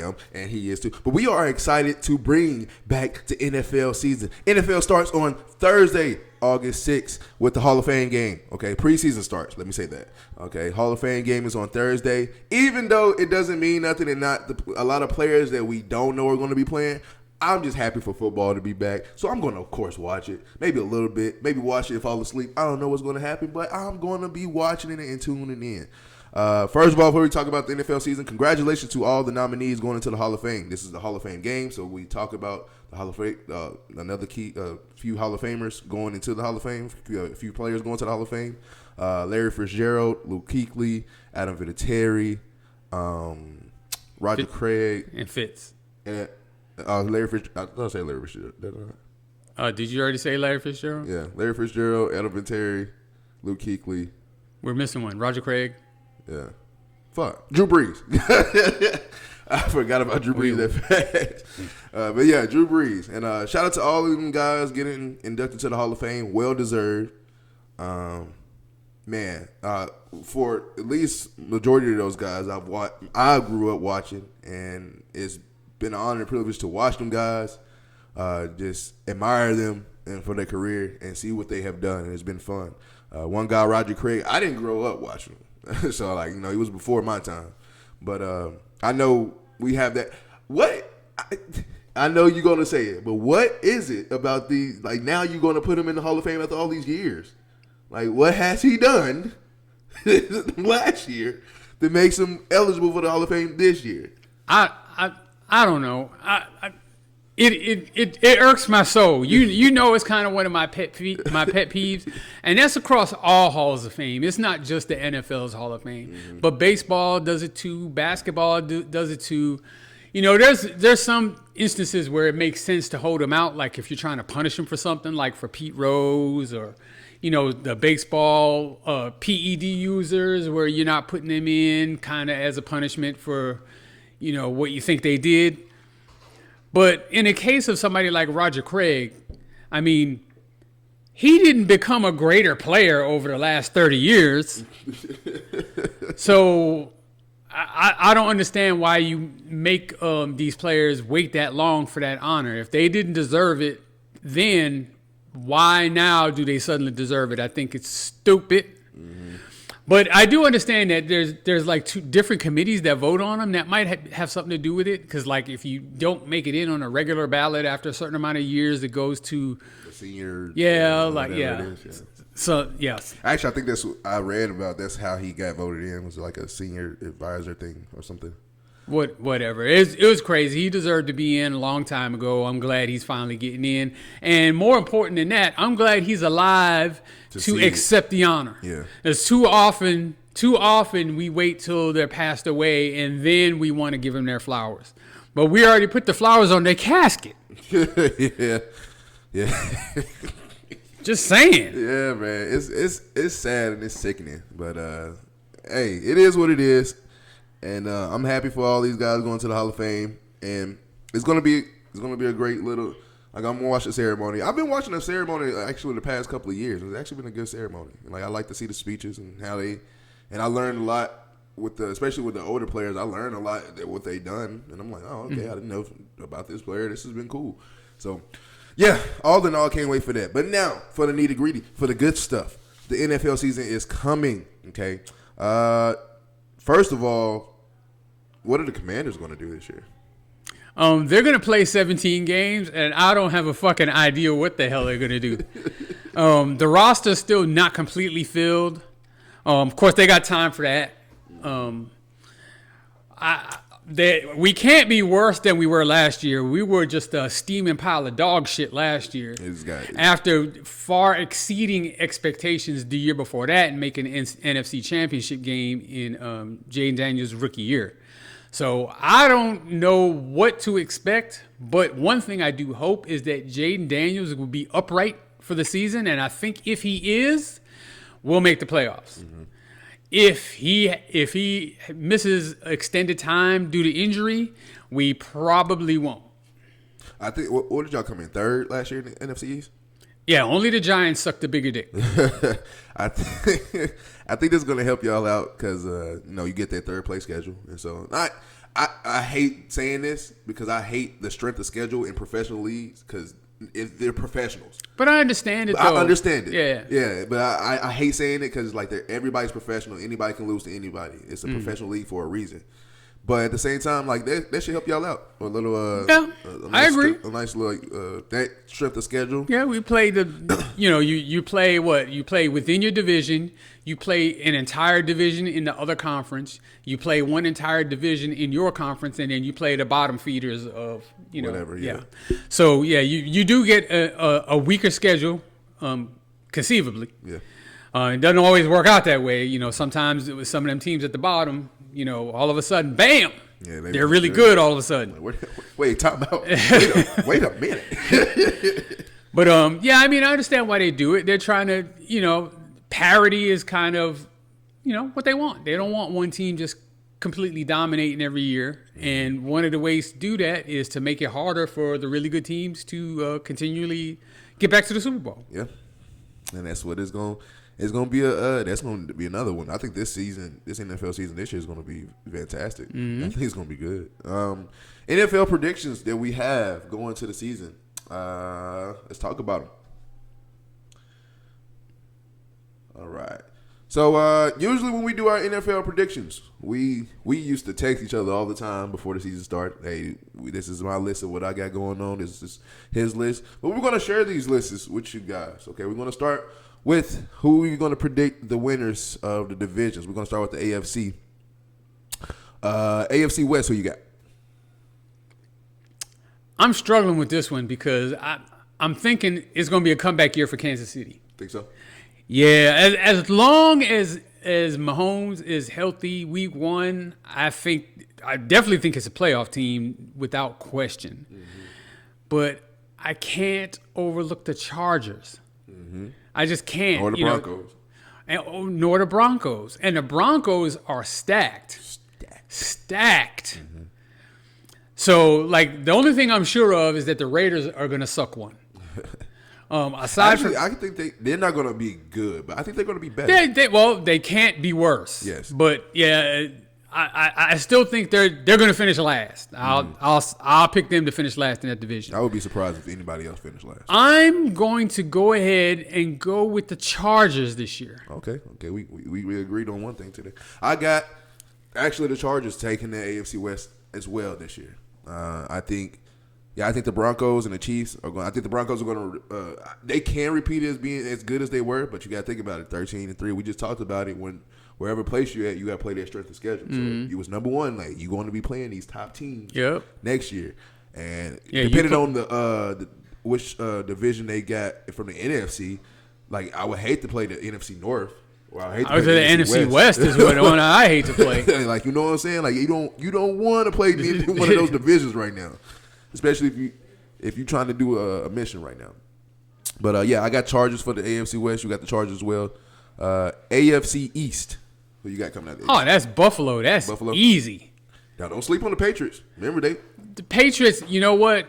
am, and he is too, but we are excited to bring back the NFL season. NFL starts on Thursday, August 6th with the Hall of Fame game. Okay, preseason starts. Let me say that. Okay, Hall of Fame game is on Thursday. Even though it doesn't mean nothing and a lot of players that we don't know are going to be playing, I'm just happy for football to be back. So I'm going to, of course, watch it. Maybe a little bit. Maybe watch it and fall asleep. I don't know what's going to happen, but I'm going to be watching it and tuning in. First of all, before we talk about the NFL season, congratulations to all the nominees going into the Hall of Fame. This is the Hall of Fame game, so we talk about the Hall of Fame. Another few Hall of Famers going into the Hall of Fame. A few players going to the Hall of Fame. Larry Fitzgerald, Luke Kuechly, Adam Vinatieri, Roger Craig, and Fitz. And Larry Fitzgerald. I thought I said Larry Fitzgerald. Did you already say Larry Fitzgerald? Yeah, Larry Fitzgerald, Adam Vinatieri, Luke Kuechly. We're missing one. Roger Craig. Yeah. Fuck. Drew Brees. I forgot about Drew Brees that fast. But yeah, Drew Brees. And shout out to all of them guys getting inducted to the Hall of Fame. Well deserved. For at least majority of those guys I grew up watching, and it's been an honor and privilege to watch them guys. Just admire them and for their career and see what they have done. And it's been fun. One guy, Roger Craig, I didn't grow up watching him. So, he was before my time. But I know we have that. I know you're going to say it, but what is it about now you're going to put him in the Hall of Fame after all these years? What has he done last year that makes him eligible for the Hall of Fame this year? I don't know. It irks my soul. You know it's kind of one of my pet peeves, and that's across all halls of fame. It's not just the NFL's Hall of Fame, but baseball does it too. Basketball does it too. There's some instances where it makes sense to hold them out, like if you're trying to punish them for something, like for Pete Rose or the baseball PED users, where you're not putting them in kind of as a punishment for what you think they did. But in a case of somebody like Roger Craig, I mean, he didn't become a greater player over the last 30 years. So I don't understand why you make these players wait that long for that honor. If they didn't deserve it, then why now do they suddenly deserve it? I think it's stupid. Mm-hmm. But I do understand that there's like two different committees that vote on them that might have something to do with it. Because if you don't make it in on a regular ballot after a certain amount of years, it goes to the senior. Yeah, So yes, Actually, I think that's what I read about. That's how he got voted in. Was like a senior advisor thing or something. Whatever. It was crazy. He deserved to be in a long time ago. I'm glad he's finally getting in. And more important than that, I'm glad he's alive to accept the honor. Yeah. It's too often we wait till they're passed away and then we want to give them their flowers. But we already put the flowers on their casket. Yeah. Just saying. Yeah, man. It's sad and it's sickening. But hey, it is what it is. And I'm happy for all these guys going to the Hall of Fame, and it's gonna be a great little. Like, I'm gonna watch the ceremony. I've been watching the ceremony actually the past couple of years. It's actually been a good ceremony. Like, I like to see the speeches and how they, and I learned a lot especially with the older players. I learned a lot what they done, and I'm like, oh, okay, I didn't know about this player. This has been cool. So, yeah, all in all, can't wait for that. But now for the nitty gritty, for the good stuff. The NFL season is coming. Okay. First of all, what are the Commanders going to do this year? They're going to play 17 games, and I don't have a fucking idea what the hell they're going to do. The roster's still not completely filled. Of course, they got time for that. We can't be worse than we were last year. We were just a steaming pile of dog shit last year. After far exceeding expectations the year before that and making an NFC Championship game in Jaden Daniels' rookie year. So I don't know what to expect, but one thing I do hope is that Jaden Daniels will be upright for the season, and I think if he is, we'll make the playoffs. Mm-hmm. If he misses extended time due to injury, we probably won't. I think. What did y'all come in third last year in the NFC East? Yeah, only the Giants sucked the bigger dick. I think this is gonna help y'all out because you get that third place schedule, and so I hate saying this because I hate the strength of schedule in professional leagues because they're professionals. But I understand it. Though. I understand it. Yeah. But I hate saying it because like everybody's professional. Anybody can lose to anybody. It's a professional league for a reason. But at the same time, like that should help y'all out a little. I agree. A nice little that strength of schedule. Yeah, we play you play what you play within your division. You play an entire division in the other conference. You play one entire division in your conference, and then you play the bottom feeders of whatever. Yeah. So yeah, you do get a weaker schedule, conceivably. Yeah. It doesn't always work out that way. Sometimes it was some of them teams at the bottom. All of a sudden, bam! Yeah, they're really good all of a sudden. Wait, time out. Wait a minute. But I understand why they do it. They're trying to, parity is kind of, what they want. They don't want one team just completely dominating every year. And one of the ways to do that is to make it harder for the really good teams to continually get back to the Super Bowl. Yeah, and that's what it's going. It's going to be that's going to be another one. I think this NFL season this year is going to be fantastic. Mm-hmm. I think it's going to be good. NFL predictions that we have going to the season. Let's talk about them. All right. So usually when we do our NFL predictions, we used to text each other all the time before the season started. Hey, this is my list of what I got going on. This is his list. But we're going to share these lists with you guys. Okay, we're going to start with who we're going to predict the winners of the divisions. We're going to start with the AFC. AFC West, who you got? I'm struggling with this one because I'm thinking it's going to be a comeback year for Kansas City. Think so? Yeah, as long as Mahomes is healthy week one, I definitely think it's a playoff team without question. Mm-hmm. But I can't overlook the Chargers. Mm-hmm. I just can't. Or the Broncos. Nor the Broncos. And the Broncos are stacked. Mm-hmm. So, the only thing I'm sure of is that the Raiders are going to suck one. I think they're not going to be good, but I think they're going to be better. They can't be worse. Yes. But, yeah, I still think they're going to finish last. I'll pick them to finish last in that division. I would be surprised if anybody else finished last. I'm going to go ahead and go with the Chargers this year. Okay. We agreed on one thing today. I got actually the Chargers taking the AFC West as well this year. I think Yeah, I think the Broncos and the Chiefs are going. I think the Broncos are going to. They can repeat it as being as good as they were, but you got to think about it. 13-3. We just talked about it. When wherever place you at, you got to play their strength of schedule. So you was number one. Like you going to be playing these top teams next year, and depending on which division they got from the NFC, like I would hate to play the NFC North. Well, I was the NFC West is what one I hate to play. Like you know what I'm saying? Like you don't want to play one of those divisions right now, especially if you're trying to do a mission right now. But yeah, I got Chargers for the AFC West. You got the Chargers as well. AFC East. Who you got coming out there? Oh, that's Buffalo. That's easy. Now don't sleep on the Patriots. Remember the Patriots. You know what?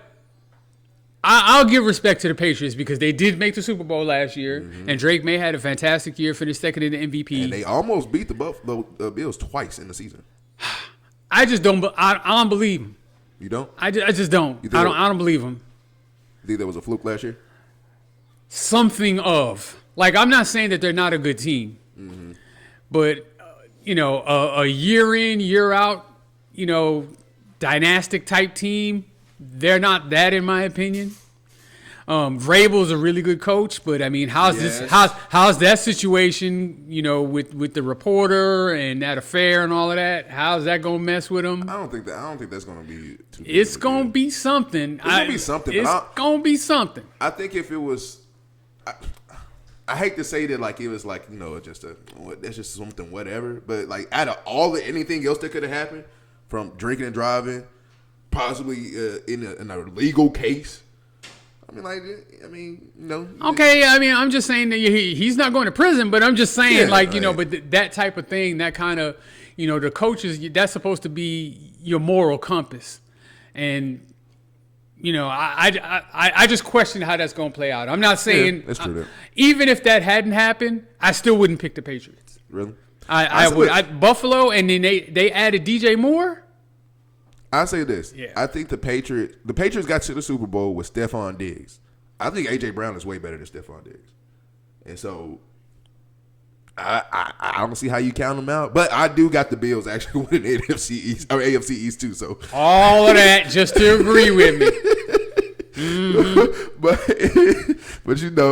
I'll give respect to the Patriots because they did make the Super Bowl last year, and Drake May had a fantastic year, finished second in the MVP. And they almost beat the Buffalo Bills twice in the season. I just don't. I don't believe them. You don't? I just don't. I don't believe them. You think that was a fluke last year? Something of like I'm not saying that they're not a good team, but a year in, year out, dynastic type team. They're not that, in my opinion. Vrabel's a really good coach, but I mean, how's that situation? With the reporter and that affair and all of that. How's that gonna mess with him? I don't think that's gonna be. It's gonna be something. It's gonna be something. It's gonna be something. I think if it was, I hate to say that like it was like that's just something whatever. But like out of anything else that could have happened, from drinking and driving. Possibly in a legal case. Okay, I'm just saying that he's not going to prison, but I'm just saying, but that type of thing, that kind of, the coaches, that's supposed to be your moral compass, and I just question how that's going to play out. I'm not saying that's true. Even if that hadn't happened, I still wouldn't pick the Patriots. Really? I would. Buffalo, and then they added DJ Moore. I say this. Yeah. I think the Patriots got to the Super Bowl with Stephon Diggs. I think A.J. Brown is way better than Stephon Diggs. And so I don't see how you count them out. But I do got the Bills actually winning the NFC East or AFC East too. So all of that just to agree with me. But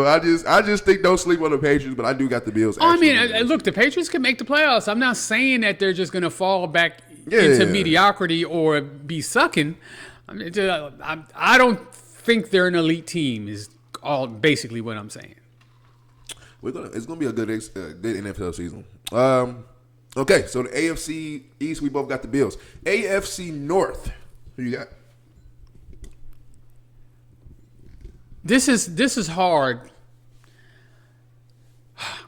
I just think don't sleep on the Patriots. But I do got the Bills. Look, the Patriots can make the playoffs. I'm not saying that they're just going to fall back into mediocrity or be sucking. I don't think they're an elite team. Is all basically what I'm saying. It's gonna be a good NFL season. Okay, so the AFC East, we both got the Bills. AFC North, who you got? This is hard.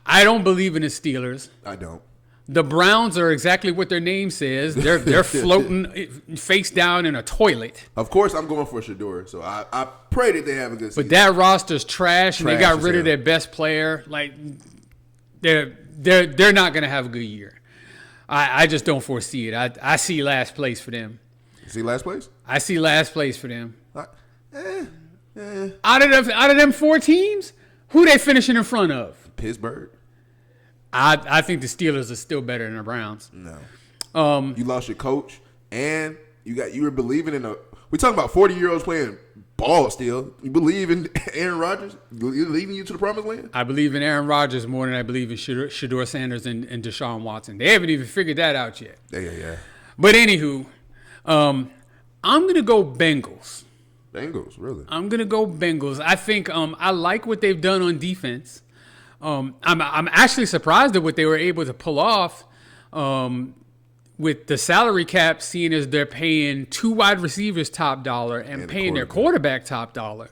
I don't believe in the Steelers. I don't. The Browns are exactly what their name says. They're floating face down in a toilet. Of course, I'm going for Shador, so I pray that they have a good season. But that roster's trash, and they got rid of their best player. Like they're not going to have a good year. I just don't foresee it. I see last place for them. You see last place? I see last place for them. Out of them 4 teams, who they finishing in front of? Pittsburgh. I think the Steelers are still better than the Browns. No. You lost your coach, and you were believing in we're talking about 40-year-olds playing ball still. You believe in Aaron Rodgers leading you to the promised land? I believe in Aaron Rodgers more than I believe in Shador Sanders and Deshaun Watson. They haven't even figured that out yet. Yeah. But anywho, I'm going to go Bengals. Bengals, really? I'm going to go Bengals. I think I like what they've done on defense. I'm actually surprised at what they were able to pull off with the salary cap, seeing as they're paying 2 wide receivers top dollar and paying their quarterback top dollar.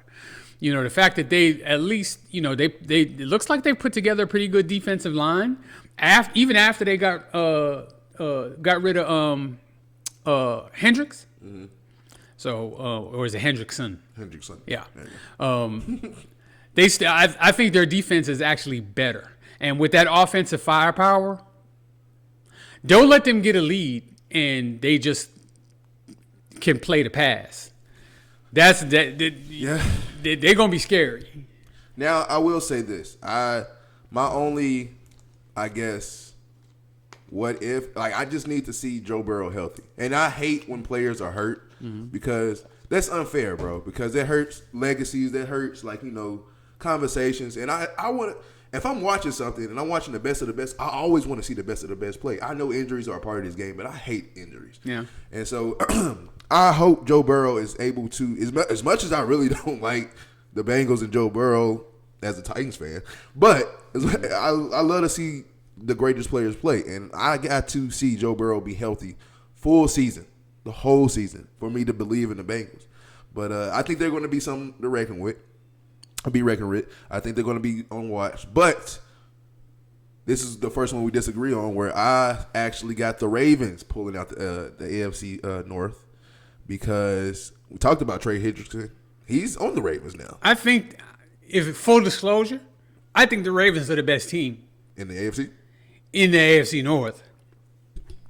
The fact that they at least, they it looks like they put together a pretty good defensive line. Even after they got rid of Hendricks. Mm-hmm. So, or is it Hendrickson? Hendrickson. Yeah. I think their defense is actually better. And with that offensive firepower, don't let them get a lead and they just can play the pass. They're going to be scary. Now, I will say this. My only, I guess, what if, I just need to see Joe Burrow healthy. And I hate when players are hurt because That's unfair, bro, because that hurts legacies. That hurts, conversations. And I want to, if I'm watching something and I'm watching the best of the best, I always want to see the best of the best play. I know injuries are a part of this game, but I hate injuries. Yeah. And so I hope Joe Burrow is able to, as much as I really don't like the Bengals and Joe Burrow as a Titans fan, but I love to see the greatest players play. And I got to see Joe Burrow be healthy full season, the whole season, for me to believe in the Bengals. But I think they're going to be something to reckon with. I think they're going to be on watch. But this is the first one we disagree on, where I actually got the Ravens pulling out the AFC North, because we talked about Trey Hendrickson. He's on the Ravens now. I think, if full disclosure, I think the Ravens are the best team In the AFC? in the AFC North.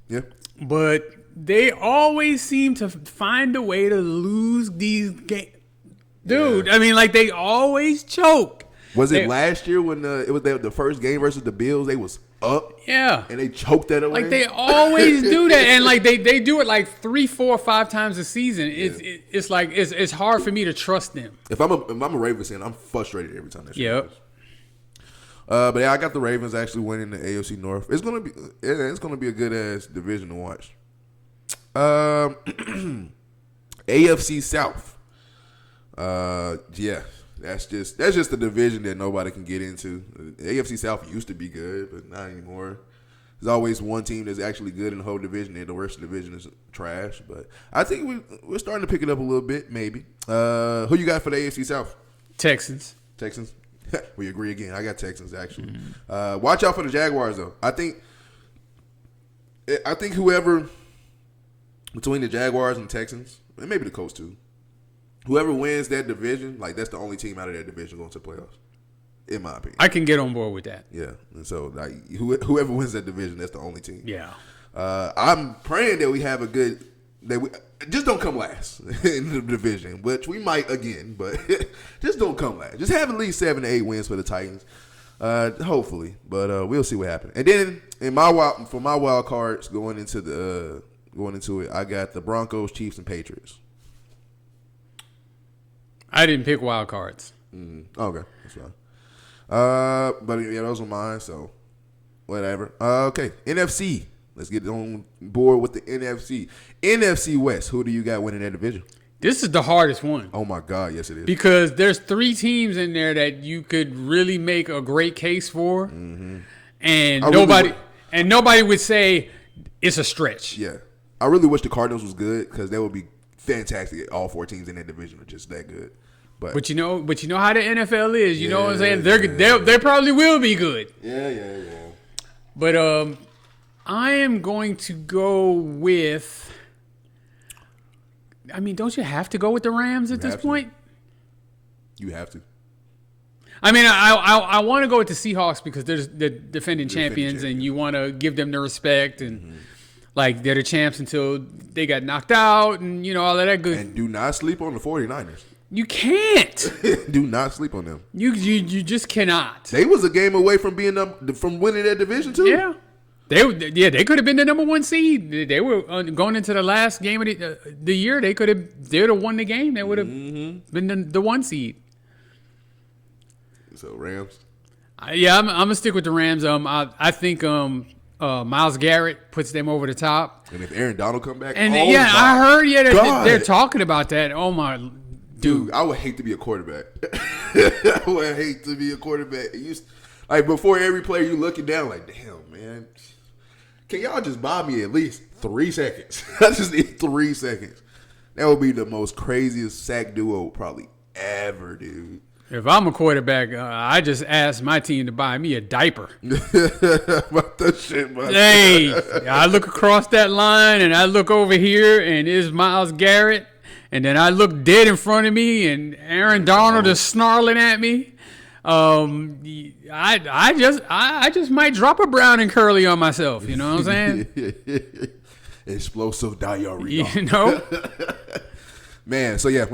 Yeah. But they always seem to find a way to lose these games. Dude, Yeah. I mean, they always choke. Was it last year when it was the first game versus the Bills? They was up. Yeah. And they choked that away. They always do that. And they do it 3, 4, 5 times a season. It's hard for me to trust them. If I'm a Ravens fan, I'm frustrated every time that shit Yep. happens. But yeah, I got the Ravens actually winning the AFC North. It's gonna be a good ass division to watch. AFC South. Yeah, that's just the division that nobody can get into. The AFC South used to be good, but not anymore. There's always one team that's actually good in the whole division, and the rest of the division is trash. But I think we're starting to pick it up a little bit, maybe. Who you got for the AFC South? Texans. We agree again. I got Texans actually. Watch out for the Jaguars though. I think whoever between the Jaguars and Texans, and maybe the Colts too, whoever wins that division, that's the only team out of that division going to the playoffs, in my opinion. I can get on board with that. Yeah, and so whoever wins that division, that's the only team. Yeah. I'm praying that we have we just don't come last in the division, which we might again, but just don't come last. Just have at least 7 to 8 wins for the Titans, hopefully. But we'll see what happens. And then for my wild cards going into it, I got the Broncos, Chiefs, and Patriots. I didn't pick wild cards. Okay, that's fine. But yeah, those are mine. So whatever. Okay, NFC. Let's get on board with the NFC. NFC West. Who do you got winning that division? This is the hardest one. Oh my God, yes it is. Because there's 3 teams in there that you could really make a great case for, and nobody would say it's a stretch. Yeah, I really wish the Cardinals was good, because they would be fantastic. All 4 teams in that division are just that good. But you know how the NFL is. You know what I'm saying? They probably will be good. Yeah. But I am going to go with. I mean, don't you have to go with the Rams at this point? You have to. I mean, I want to go with the Seahawks because they're the defending champions, and you want to give them the respect, and they're the champs until they got knocked out, and all of that good. And do not sleep on the 49ers. You can't. Do not sleep on them. You just cannot. They was a game away from from winning that division too. Yeah. They could have been the number 1 seed. They were going into the last game of the year. They would have won the game. They would have been the 1 seed. So Rams. I'm gonna stick with the Rams. I think Myles Garrett puts them over the top. And if Aaron Donald come back, and I heard that they're talking about that. Oh my. Dude, I would hate to be a quarterback. I would hate to be a quarterback. Before every play, you looking down damn, man. Can y'all just buy me at least 3 seconds? I just need 3 seconds. That would be the most craziest sack duo probably ever, dude. If I'm a quarterback, I just ask my team to buy me a diaper. About that shit, man. Hey, I look across that line, and I look over here, and it's Myles Garrett. And then I look dead in front of me, and Aaron Donald is snarling at me. I just might drop a Brown and Curly on myself. You know what I'm saying? Explosive diarrhea. You know, man. So yeah,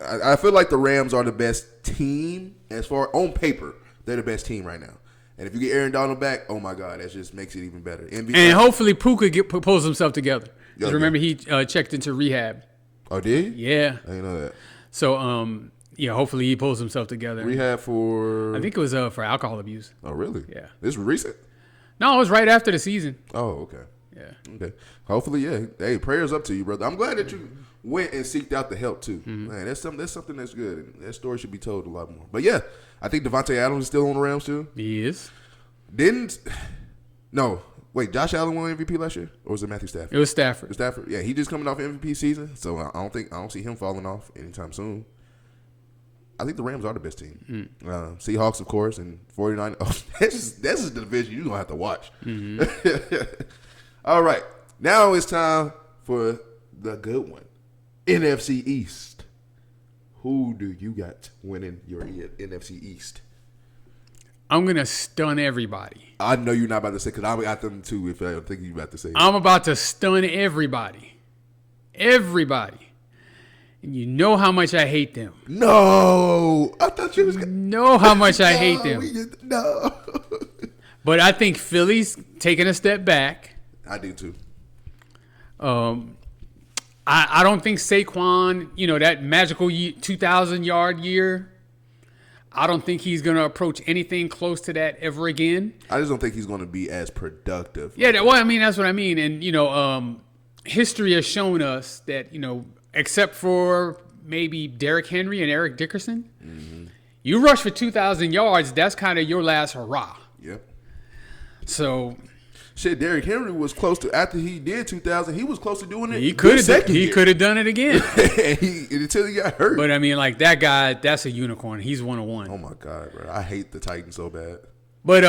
I feel like the Rams are the best team as far on paper. They're the best team right now. And if you get Aaron Donald back, oh my God, that just makes it even better. And hopefully Puka pulls himself together. Because remember, he checked into rehab. Oh, did he? Yeah. I didn't know that. So, yeah, hopefully he pulls himself together. Rehab for? I think it was for alcohol abuse. Oh, really? Yeah. This was recent? No, it was right after the season. Oh, okay. Yeah. Okay. Hopefully, yeah. Hey, prayers up to you, brother. I'm glad that you went and seeked out the help too. Man, that's something that's good. And that story should be told a lot more. But yeah, I think Devontae Adams is still on the Rams too. He is. Wait, Josh Allen won MVP last year, or was it Matthew Stafford? It was Stafford. Stafford. Yeah, he just coming off MVP season, so I don't see him falling off anytime soon. I think the Rams are the best team. Seahawks, of course, and 49. Oh, that's just the division you're going to have to watch. All right. Now it's time for the good one. NFC East. Who do you got winning your NFC East? I'm going to stun everybody. I know you're not about to say, because I got them too if I don't think you're about to say it. I'm about to stun everybody. Everybody. And you know how much I hate them. No. I thought you was going to. Know how much I hate them. No. But I think Philly's taking a step back. I do too. I don't think Saquon, that magical 2,000-yard year, I don't think he's going to approach anything close to that ever again. I just don't think he's going to be as productive. Yeah, that's what I mean. And, history has shown us that, except for maybe Derrick Henry and Eric Dickerson, you rush for 2,000 yards, that's kind of your last hurrah. Yep. So... Shit, Derrick Henry was close to, after he did 2,000, he was close to doing it. He could have done it again. Until he got hurt. But, that guy, that's a unicorn. He's 101. Oh, my God, bro. I hate the Titans so bad. But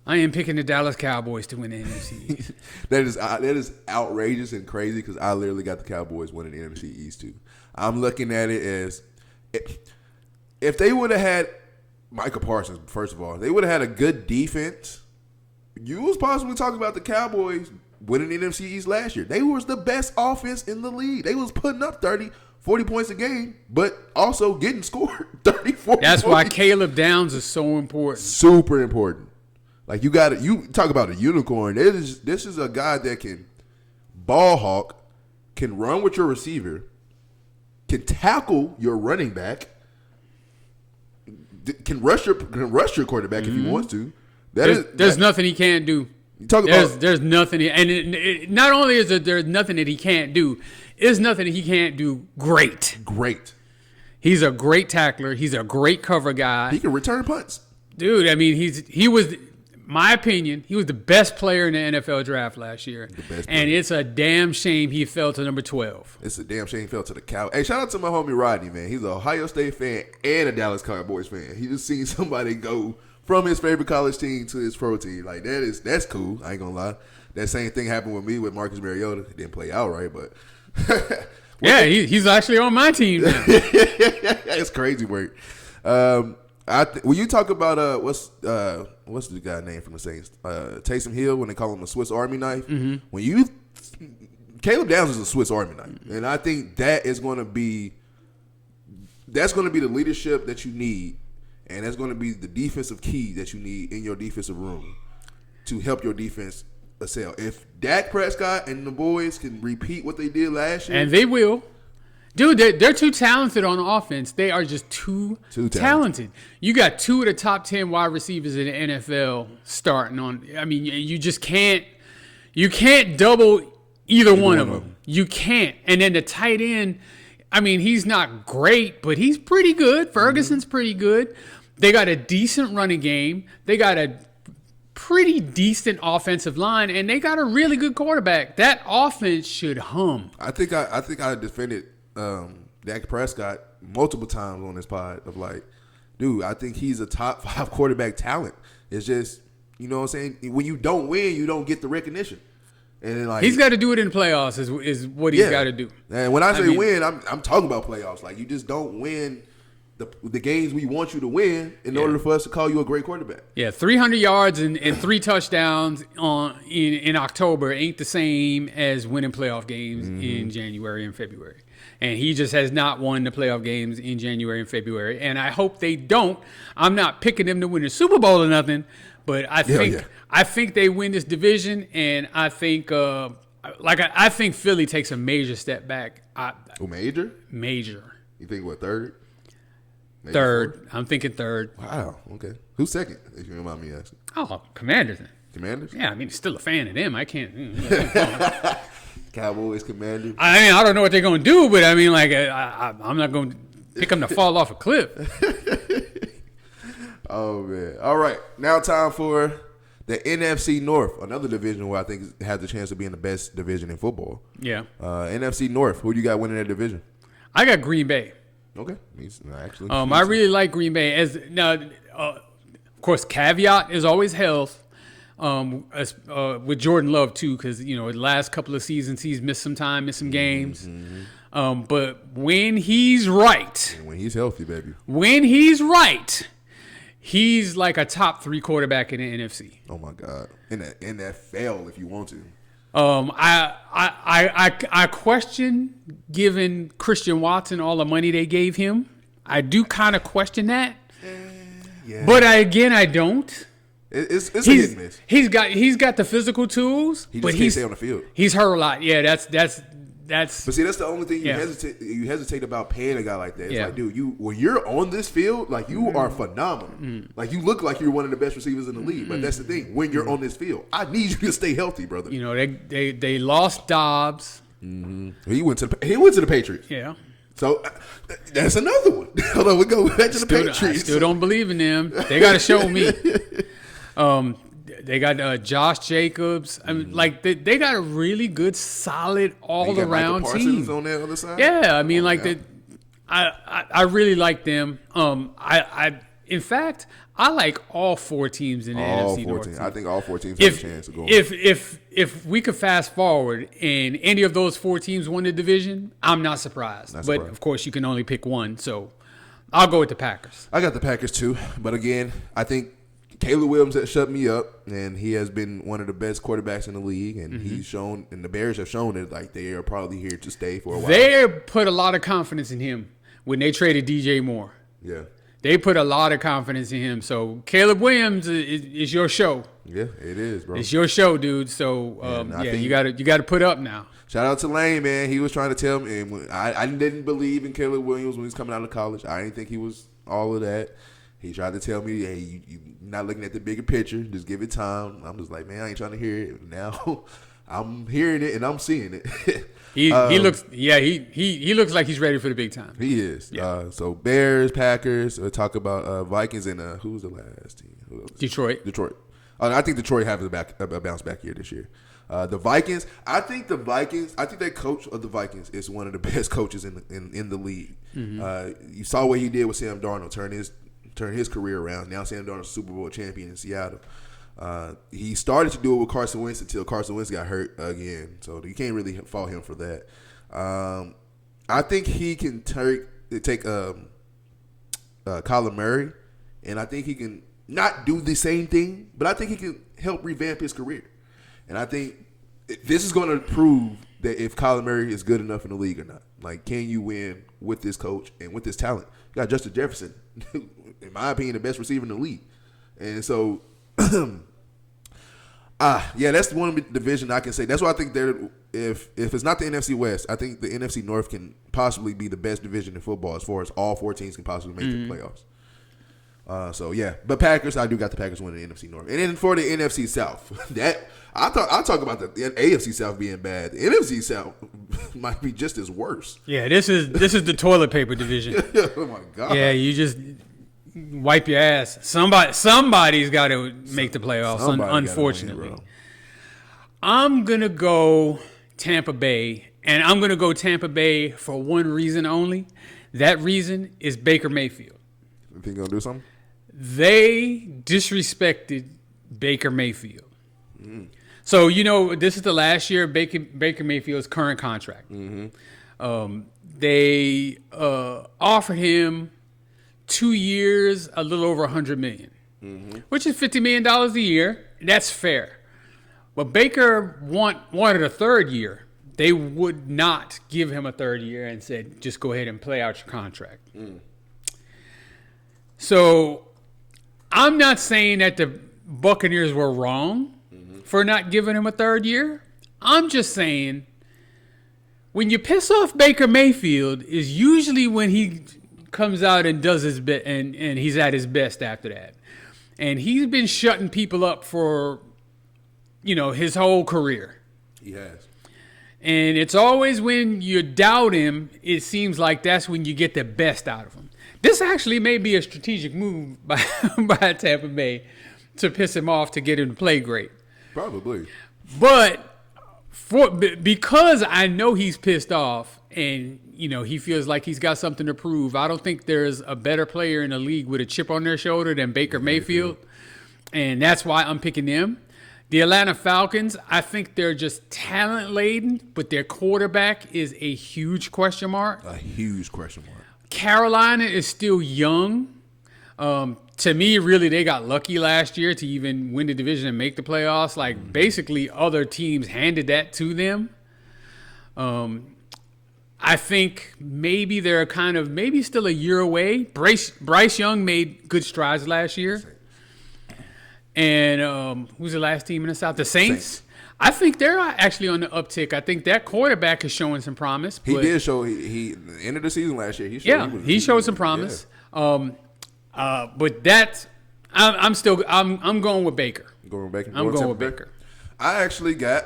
I am picking the Dallas Cowboys to win the NFC East. That is outrageous and crazy because I literally got the Cowboys winning the NFC East, too. I'm looking at it as if they would have had Micah Parsons, first of all, they would have had a good defense. You was possibly talking about the Cowboys winning the NFC East last year. They was the best offense in the league. They was putting up 30, 40 points a game, but also getting scored 30, 40 That's points. why Caleb Downs is so important. Super important. Like you talk about a unicorn. This is a guy that can ball hawk, can run with your receiver, can tackle your running back, can rush your quarterback if he wants to. There's nothing he can't do. You talk about there's nothing, not only is there's nothing that he can't do, there's nothing that he can't do great. Great. He's a great tackler. He's a great cover guy. He can return punts, dude. I mean, he was, my opinion, he was the best player in the NFL draft last year. And it's a damn shame he fell to number 12. It's a damn shame he fell to the Cowboys. Hey, shout out to my homie Rodney, man. He's an Ohio State fan and a Dallas Cowboys fan. He just seen somebody go from his favorite college team to his pro team. Like, that's cool. I ain't gonna lie. That same thing happened with me with Marcus Mariota. It didn't play out right, but yeah, he's actually on my team now. It's crazy work. When you talk about what's the guy name from the Saints? Taysom Hill, when they call him a Swiss Army knife. Caleb Downs is a Swiss Army knife, and I think that's going to be the leadership that you need, and that's going to be the defensive key that you need in your defensive room to help your defense excel. If Dak Prescott and the boys can repeat what they did last year, and they will. Dude, they're too talented on offense. They are just too talented. You got 2 of the top 10 wide receivers in the NFL starting on. I mean, you just can't. You can't double either one of them. You can't. And then the tight end, I mean, he's not great, but he's pretty good. Ferguson's pretty good. They got a decent running game. They got a pretty decent offensive line, and they got a really good quarterback. That offense should hum. I think I defended Dak Prescott multiple times on this pod of like, dude, I think he's a top 5 quarterback talent. It's just, you know what I'm saying? When you don't win, you don't get the recognition. And then, like, he's got to do it in playoffs is what he's got to do. And when I say win, I'm talking about playoffs. Like, you just don't win the games we want you to win in order for us to call you a great quarterback. Yeah, 300 yards and 3 touchdowns in October ain't the same as winning playoff games in January and February. And he just has not won the playoff games in January and February. And I hope they don't. I'm not picking them to win the Super Bowl or nothing, but I think they win this division, and I think I think Philly takes a major step back. Major? Major. You think what, third? Maybe Third. fourth? I'm thinking third. Wow. Okay. Who's second? If you don't mind me asking. Oh, Commanders. Commanders? Yeah, I mean, still a fan of them. I can't. Cowboys, Commanders. I mean, I don't know what they're going to do, but I mean, like, I'm not going to pick them to fall off a cliff. Oh, man. All right. Now time for the NFC North, another division where I think has the chance of being the best division in football. Yeah. NFC North, who do you got winning that division? I got Green Bay. Okay. Actually. I really like Green Bay. Of course, caveat is always health. With Jordan Love too, because the last couple of seasons he's missed some time, missed some games. Mm-hmm. But when he's right, and when he's healthy, baby. When he's right, he's like a top 3 quarterback in the NFC. Oh my God! In that fail if you want to. I question giving Christian Watson all the money they gave him. I do kind of question that, yeah. But I don't. It's a hit and miss. He's got the physical tools, he just can't stay on the field. He's hurt a lot. Yeah, that's. But see, that's the only thing you hesitate about paying a guy like that. It's like, dude, when you're on this field, like you are phenomenal. Like you look like you're one of the best receivers in the league. But that's the thing. When you're on this field, I need you to stay healthy, brother. They lost Dobbs. Mm-hmm. He went to the Patriots. Yeah. So that's another one. Hold on, we go back to the Patriots. I still don't believe in them. They got to show me. They got Josh Jacobs. I mean, like they got a really good, solid, all-around team on that other side. Yeah, I mean, I really like them. In fact, I like all 4 teams in the NFC North. I think all 4 teams have a chance to go. If we could fast forward and any of those 4 teams won the division, I'm not surprised. But of course, you can only pick one, so I'll go with the Packers. I got the Packers too, but again, I think Caleb Williams has shut me up, and he has been one of the best quarterbacks in the league, and he's shown, and the Bears have shown it, like they are probably here to stay for a while. They put a lot of confidence in him when they traded DJ Moore. Yeah. They put a lot of confidence in him. So Caleb Williams is your show. Yeah, it is, bro. It's your show, dude. So you got to put up now. Shout out to Lane, man. He was trying to tell me, and I didn't believe in Caleb Williams when he was coming out of college. I didn't think he was all of that. He tried to tell me, hey, you're not looking at the bigger picture. Just give it time. I'm just like, man, I ain't trying to hear it. Now I'm hearing it and I'm seeing it. He looks like he's ready for the big time. He is. Yeah. So Bears, Packers. We'll talk about Vikings and who's the last team? Who else? Detroit. I think Detroit has a bounce back year this year. The Vikings. I think that coach of the Vikings is one of the best coaches in the league. Mm-hmm. You saw what he did with Sam Darnold, turn his career around. Now Sam Darnold's a Super Bowl champion in Seattle. He started to do it with Carson Wentz until Carson Wentz got hurt again. So you can't really fault him for that. I think he can take Kyler Murray, and I think he can not do the same thing, but I think he can help revamp his career. And I think this is going to prove that if Kyler Murray is good enough in the league or not. Like, can you win with this coach and with this talent? You got Justin Jefferson, in my opinion, the best receiver in the league. And so, that's one division I can say. That's why I think if it's not the NFC West, I think the NFC North can possibly be the best division in football as far as all 4 teams can possibly make the playoffs. But Packers, I do got the Packers winning the NFC North. And then for the NFC South, I'll talk about the AFC South being bad. The NFC South might be just as worse. Yeah, this is the toilet paper division. Oh my God. Yeah, you just wipe your ass. Somebody's got to make the playoffs. Unfortunately, win, I'm gonna go Tampa Bay, and I'm gonna go Tampa Bay for one reason only. That reason is Baker Mayfield. You think gonna do something? They disrespected Baker Mayfield. So, this is the last year of Baker Mayfield's current contract. Mm-hmm. They offered him 2 years, a little over $100 million, which is $50 million a year. That's fair. But Baker wanted a third year. They would not give him a third year and said, just go ahead and play out your contract. So I'm not saying that the Buccaneers were wrong for not giving him a third year. I'm just saying, when you piss off Baker Mayfield is usually when he comes out and does his bit, and he's at his best after that. And he's been shutting people up for, his whole career. He has. And it's always when you doubt him, it seems like that's when you get the best out of him. This actually may be a strategic move by Tampa Bay to piss him off to get him to play great. Probably. But because I know he's pissed off and, he feels like he's got something to prove, I don't think there's a better player in the league with a chip on their shoulder than Baker Mayfield. And that's why I'm picking them. The Atlanta Falcons, I think they're just talent-laden, but their quarterback is a huge question mark. A huge question mark. Carolina is still young. To me, really, they got lucky last year to even win the division and make the playoffs. Like, basically, other teams handed that to them. I think maybe they're maybe still a year away. Bryce Young made good strides last year. And who's the last team in the South? The Saints. I think they're actually on the uptick. I think that quarterback is showing some promise. He did show he ended the season last year. He showed some promise. Yeah. But that's I'm going with Baker. Going with Baker. I'm going with Baker. I actually got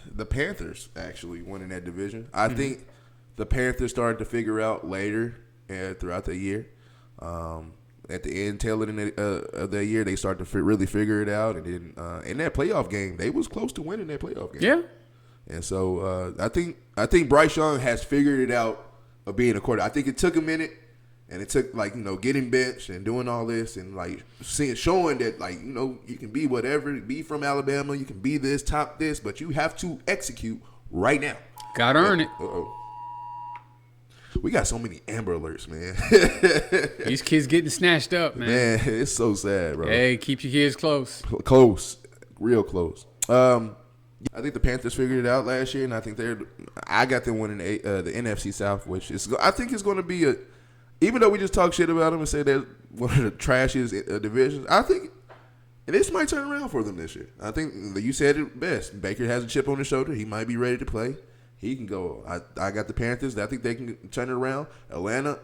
the Panthers actually winning that division. I think the Panthers started to figure out later throughout the year. At the end, tail end of the year, they started to really figure it out. And then in that playoff game, they was close to winning that playoff game. Yeah. And so I think Bryce Young has figured it out of being a quarterback. I think it took a minute, and it took getting benched and doing all this and showing that you can be whatever, be from Alabama, you can be this, top this, but you have to execute right now. Gotta earn it. Uh-oh. We got so many Amber Alerts, man. These kids getting snatched up, man. Man, it's so sad, bro. Hey, keep your kids close. Close. Real close. I think the Panthers figured it out last year, and I think I got them winning the NFC South, which I think it's going to be even though we just talk shit about them and say they're one of the trashiest divisions, I think this might turn around for them this year. I think you said it best. Baker has a chip on his shoulder. He might be ready to play. He can go. I got the Panthers. I think they can turn it around. Atlanta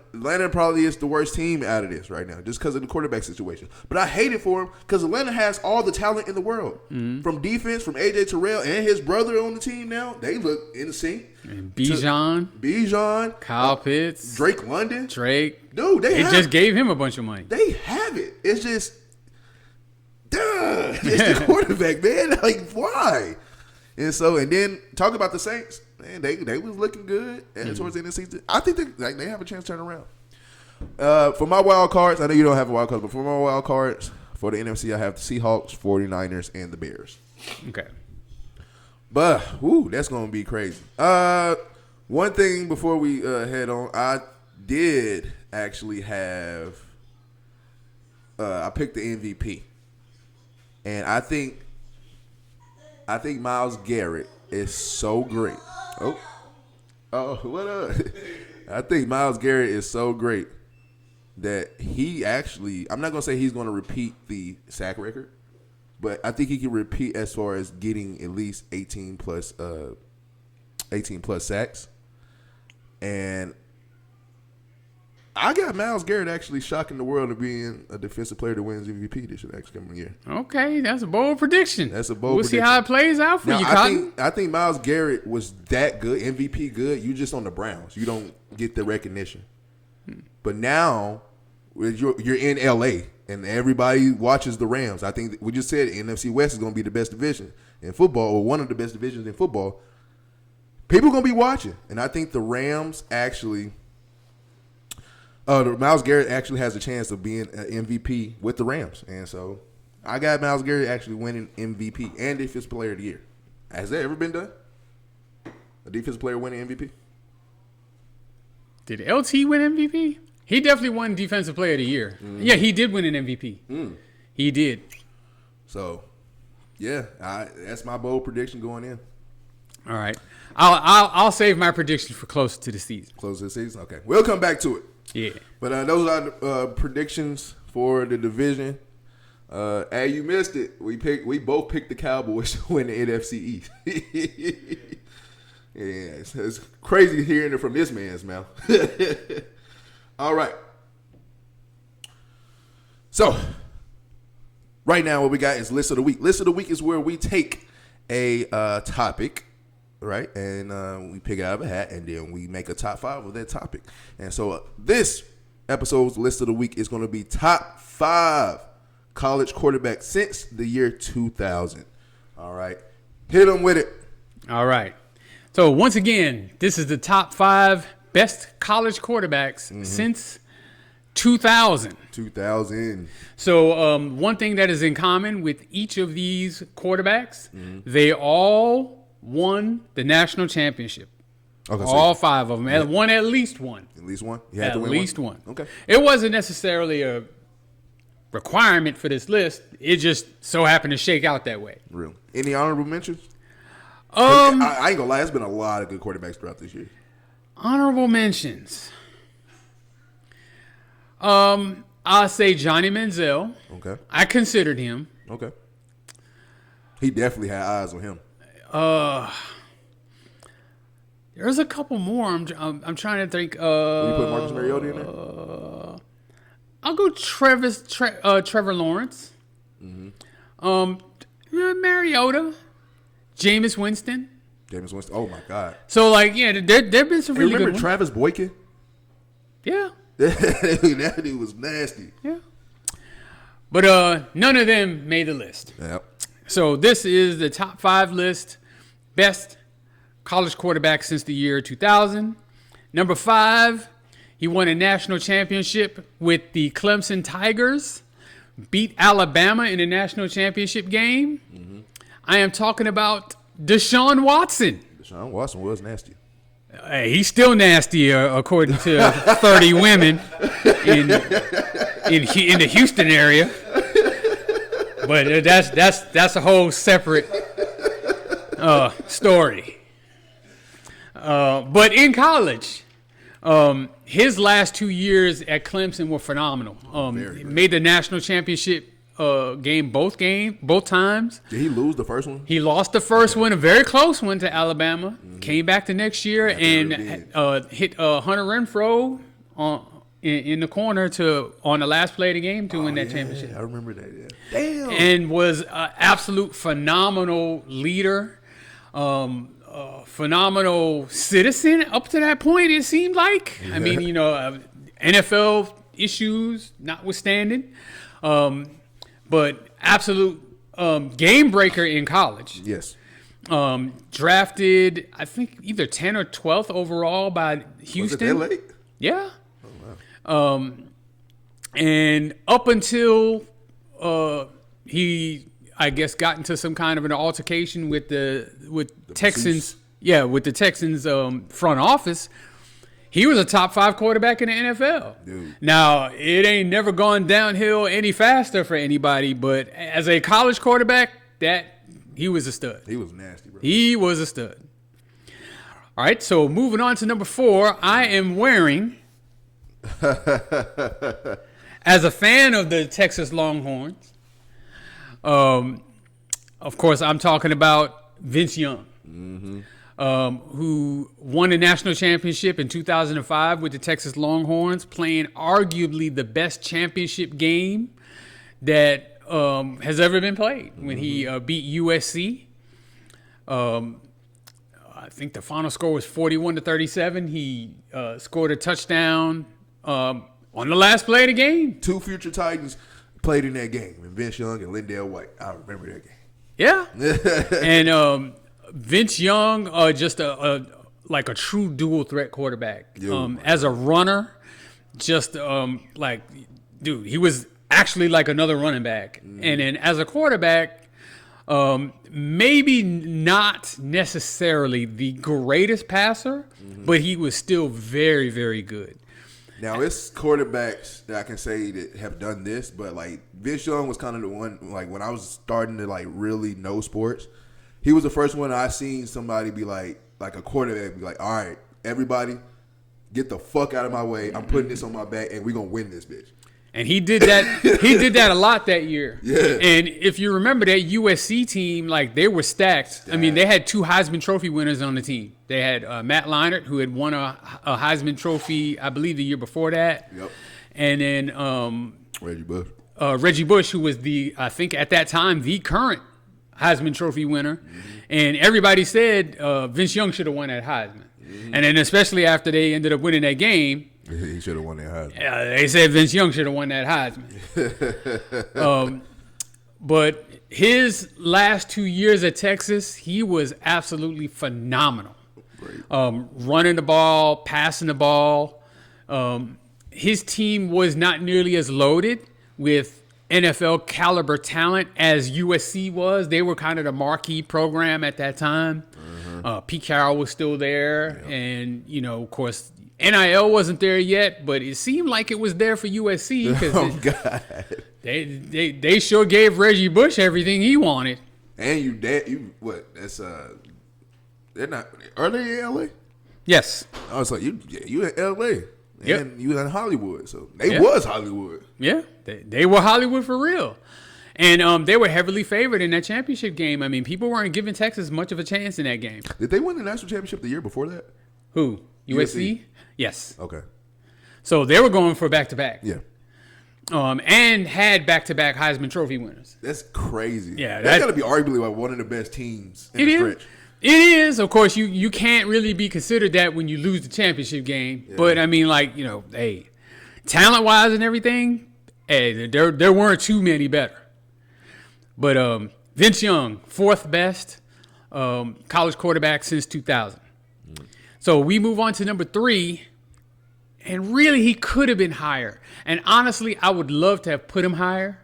probably is the worst team out of this right now just because of the quarterback situation. But I hate it for him because Atlanta has all the talent in the world. Mm-hmm. From defense, from A.J. Terrell and his brother on the team now. They look in sync. Bijan. Kyle Pitts. Drake London. Dude, they just gave him a bunch of money. They have it. It's just, it's the quarterback, man. Like, why? And then talk about the Saints. Man, they was looking good towards the end of the season. I think they have a chance to turn around. For my wild cards, I know you don't have a wild card, but for my wild cards for the NFC, I have the Seahawks, 49ers, and the Bears. Okay. But, that's going to be crazy. One thing before we head on, I did actually have I picked the MVP. And I think Myles Garrett is so great. Oh, what up? I think Myles Garrett is so great that he actually, I'm not going to say he's going to repeat the sack record, but I think he can repeat as far as getting at least 18 plus sacks. And I got Myles Garrett actually shocking the world of being a defensive player that wins MVP this next coming year. Okay, that's a bold prediction. We'll prediction. See how it plays out for you, Cotton. I think Myles Garrett was that good, MVP good. You just on the Browns. You don't get the recognition. But now you're in L.A. and everybody watches the Rams. I think we just said NFC West is going to be the best division in football, or one of the best divisions in football. People are going to be watching. And I think the Rams actually – Myles Garrett actually has a chance of being an MVP with the Rams. And so I got Myles Garrett actually winning MVP and Defensive Player of the Year. Has that ever been done? A defensive player winning MVP? Did LT win MVP? He definitely won Defensive Player of the Year. Mm. Yeah, he did win an MVP. Mm. He did. So, yeah, that's my bold prediction going in. All right. I'll save my prediction for closer to the season. Closer to the season? Okay. We'll come back to it. Yeah. But those are the predictions for the division. Hey, you missed it. We both picked the Cowboys to win the NFC East. Yeah, it's crazy hearing it from this man's mouth. All right. So, right now what we got is List of the Week. List of the Week is where we take a topic, right? And we pick it out of a hat, and then we make a top 5 of that topic. And so this episode's List of the Week is going to be top 5 college quarterbacks since the year 2000. All right. Hit them with it. All right. So, once again, this is the top 5 best college quarterbacks since 2000. 2000. So, one thing that is in common with each of these quarterbacks, they all won the national championship. Okay, all 5 of them. Yeah. Won at least one. At least one? You had to win least one. Okay. It wasn't necessarily a requirement for this list. It just so happened to shake out that way. Real. Any honorable mentions? I ain't gonna lie, there's been a lot of good quarterbacks throughout this year. Honorable mentions. I'll say Johnny Manziel. Okay. I considered him. Okay. He definitely had eyes on him. There's a couple more. I'm trying to think. Will you put Marcus Mariota in there? I'll go Trevor Lawrence. Mariota. Jameis Winston. Oh my God. So there've been some really good ones. Remember Travis Boykin? Yeah. That dude was nasty. Yeah. But none of them made the list. Yep. So this is the top 5 list. Best college quarterback since the year 2000. Number 5, he won a national championship with the Clemson Tigers. Beat Alabama in the national championship game. I am talking about Deshaun Watson. Deshaun Watson was nasty. Hey, he's still nasty, according to 30 women in the Houston area. But that's a whole separate story. But in college, his last 2 years at Clemson were phenomenal. He made the national championship game both times. Did he lose the first one? He lost the first one, a very close one to Alabama. Came back the next year and hit Hunter Renfrow in the corner on the last play of the game to win that championship. I remember that. Yeah. Damn. And was an absolute phenomenal leader, phenomenal citizen up to that point. It seemed like. I mean, NFL issues notwithstanding. But absolute game breaker in college. Yes. Drafted, I think, either 10th or 12th overall by Houston. Was it that late? Yeah. Oh, wow. And up until he, I guess, got into some kind of an altercation with the Texans. Masseuse. Yeah, with the Texans front office. He was a top 5 quarterback in the NFL. Dude. Now, it ain't never gone downhill any faster for anybody, but as a college quarterback, he was a stud. He was nasty, bro. He was a stud. All right, so moving on to number 4, I am wearing, as a fan of the Texas Longhorns, of course, I'm talking about Vince Young. Who won a national championship in 2005 with the Texas Longhorns, playing arguably the best championship game that has ever been played when he beat USC. I think the final score was 41-37. He scored a touchdown on the last play of the game. 2 future Titans played in that game, and Vince Young and Lindell White. I remember that game. Yeah. And Vince Young, just a true dual threat quarterback. As a runner, dude, he was actually like another running back. And then as a quarterback, maybe not necessarily the greatest passer, but he was still very, very good. Now, it's quarterbacks that I can say that have done this, but Vince Young was kind of the one, when I was starting to really know sports, he was the first one I seen somebody be like a quarterback be like, all right, everybody get the fuck out of my way. I'm putting this on my back and we're going to win this bitch. And he did that. He did that a lot that year. Yeah. And if you remember that USC team, like they were stacked. I mean, they had 2 Heisman Trophy winners on the team. They had Matt Leinart, who had won a Heisman Trophy, I believe, the year before that. Yep. And then Reggie Bush. Reggie Bush, who was I think at that time, the current Heisman Trophy winner. Mm-hmm. And everybody said Vince Young should have won that Heisman. Mm-hmm. And then especially after they ended up winning that game. He should have won that Heisman. They said Vince Young should have won that Heisman. But his last 2 years at Texas, he was absolutely phenomenal. Running the ball, passing the ball. His team was not nearly as loaded with NFL caliber talent as USC was. They were kind of the marquee program at that time. Pete Carroll was still there. Yep. And, of course, NIL wasn't there yet, but it seemed like it was there for USC. God. They sure gave Reggie Bush everything he wanted. And they're not, are they in LA? Yes. I was like, you in LA. Yep. And you in Hollywood. So they was Hollywood. Yeah. They were Hollywood for real. And they were heavily favored in that championship game. I mean, people weren't giving Texas much of a chance in that game. Did they win the national championship the year before that? Who? USC? Yes. Okay. So they were going for back-to-back. Yeah. And had back-to-back Heisman Trophy winners. That's crazy. Yeah. That's got to be arguably like one of the best teams in the stretch. It is. Of course, you can't really be considered that when you lose the championship game. Yeah. But, I mean, like, hey, talent-wise and everything, hey, there weren't too many better. But Vince Young, 4th best college quarterback since 2000. So we move on to number 3, and really he could have been higher. And honestly, I would love to have put him higher.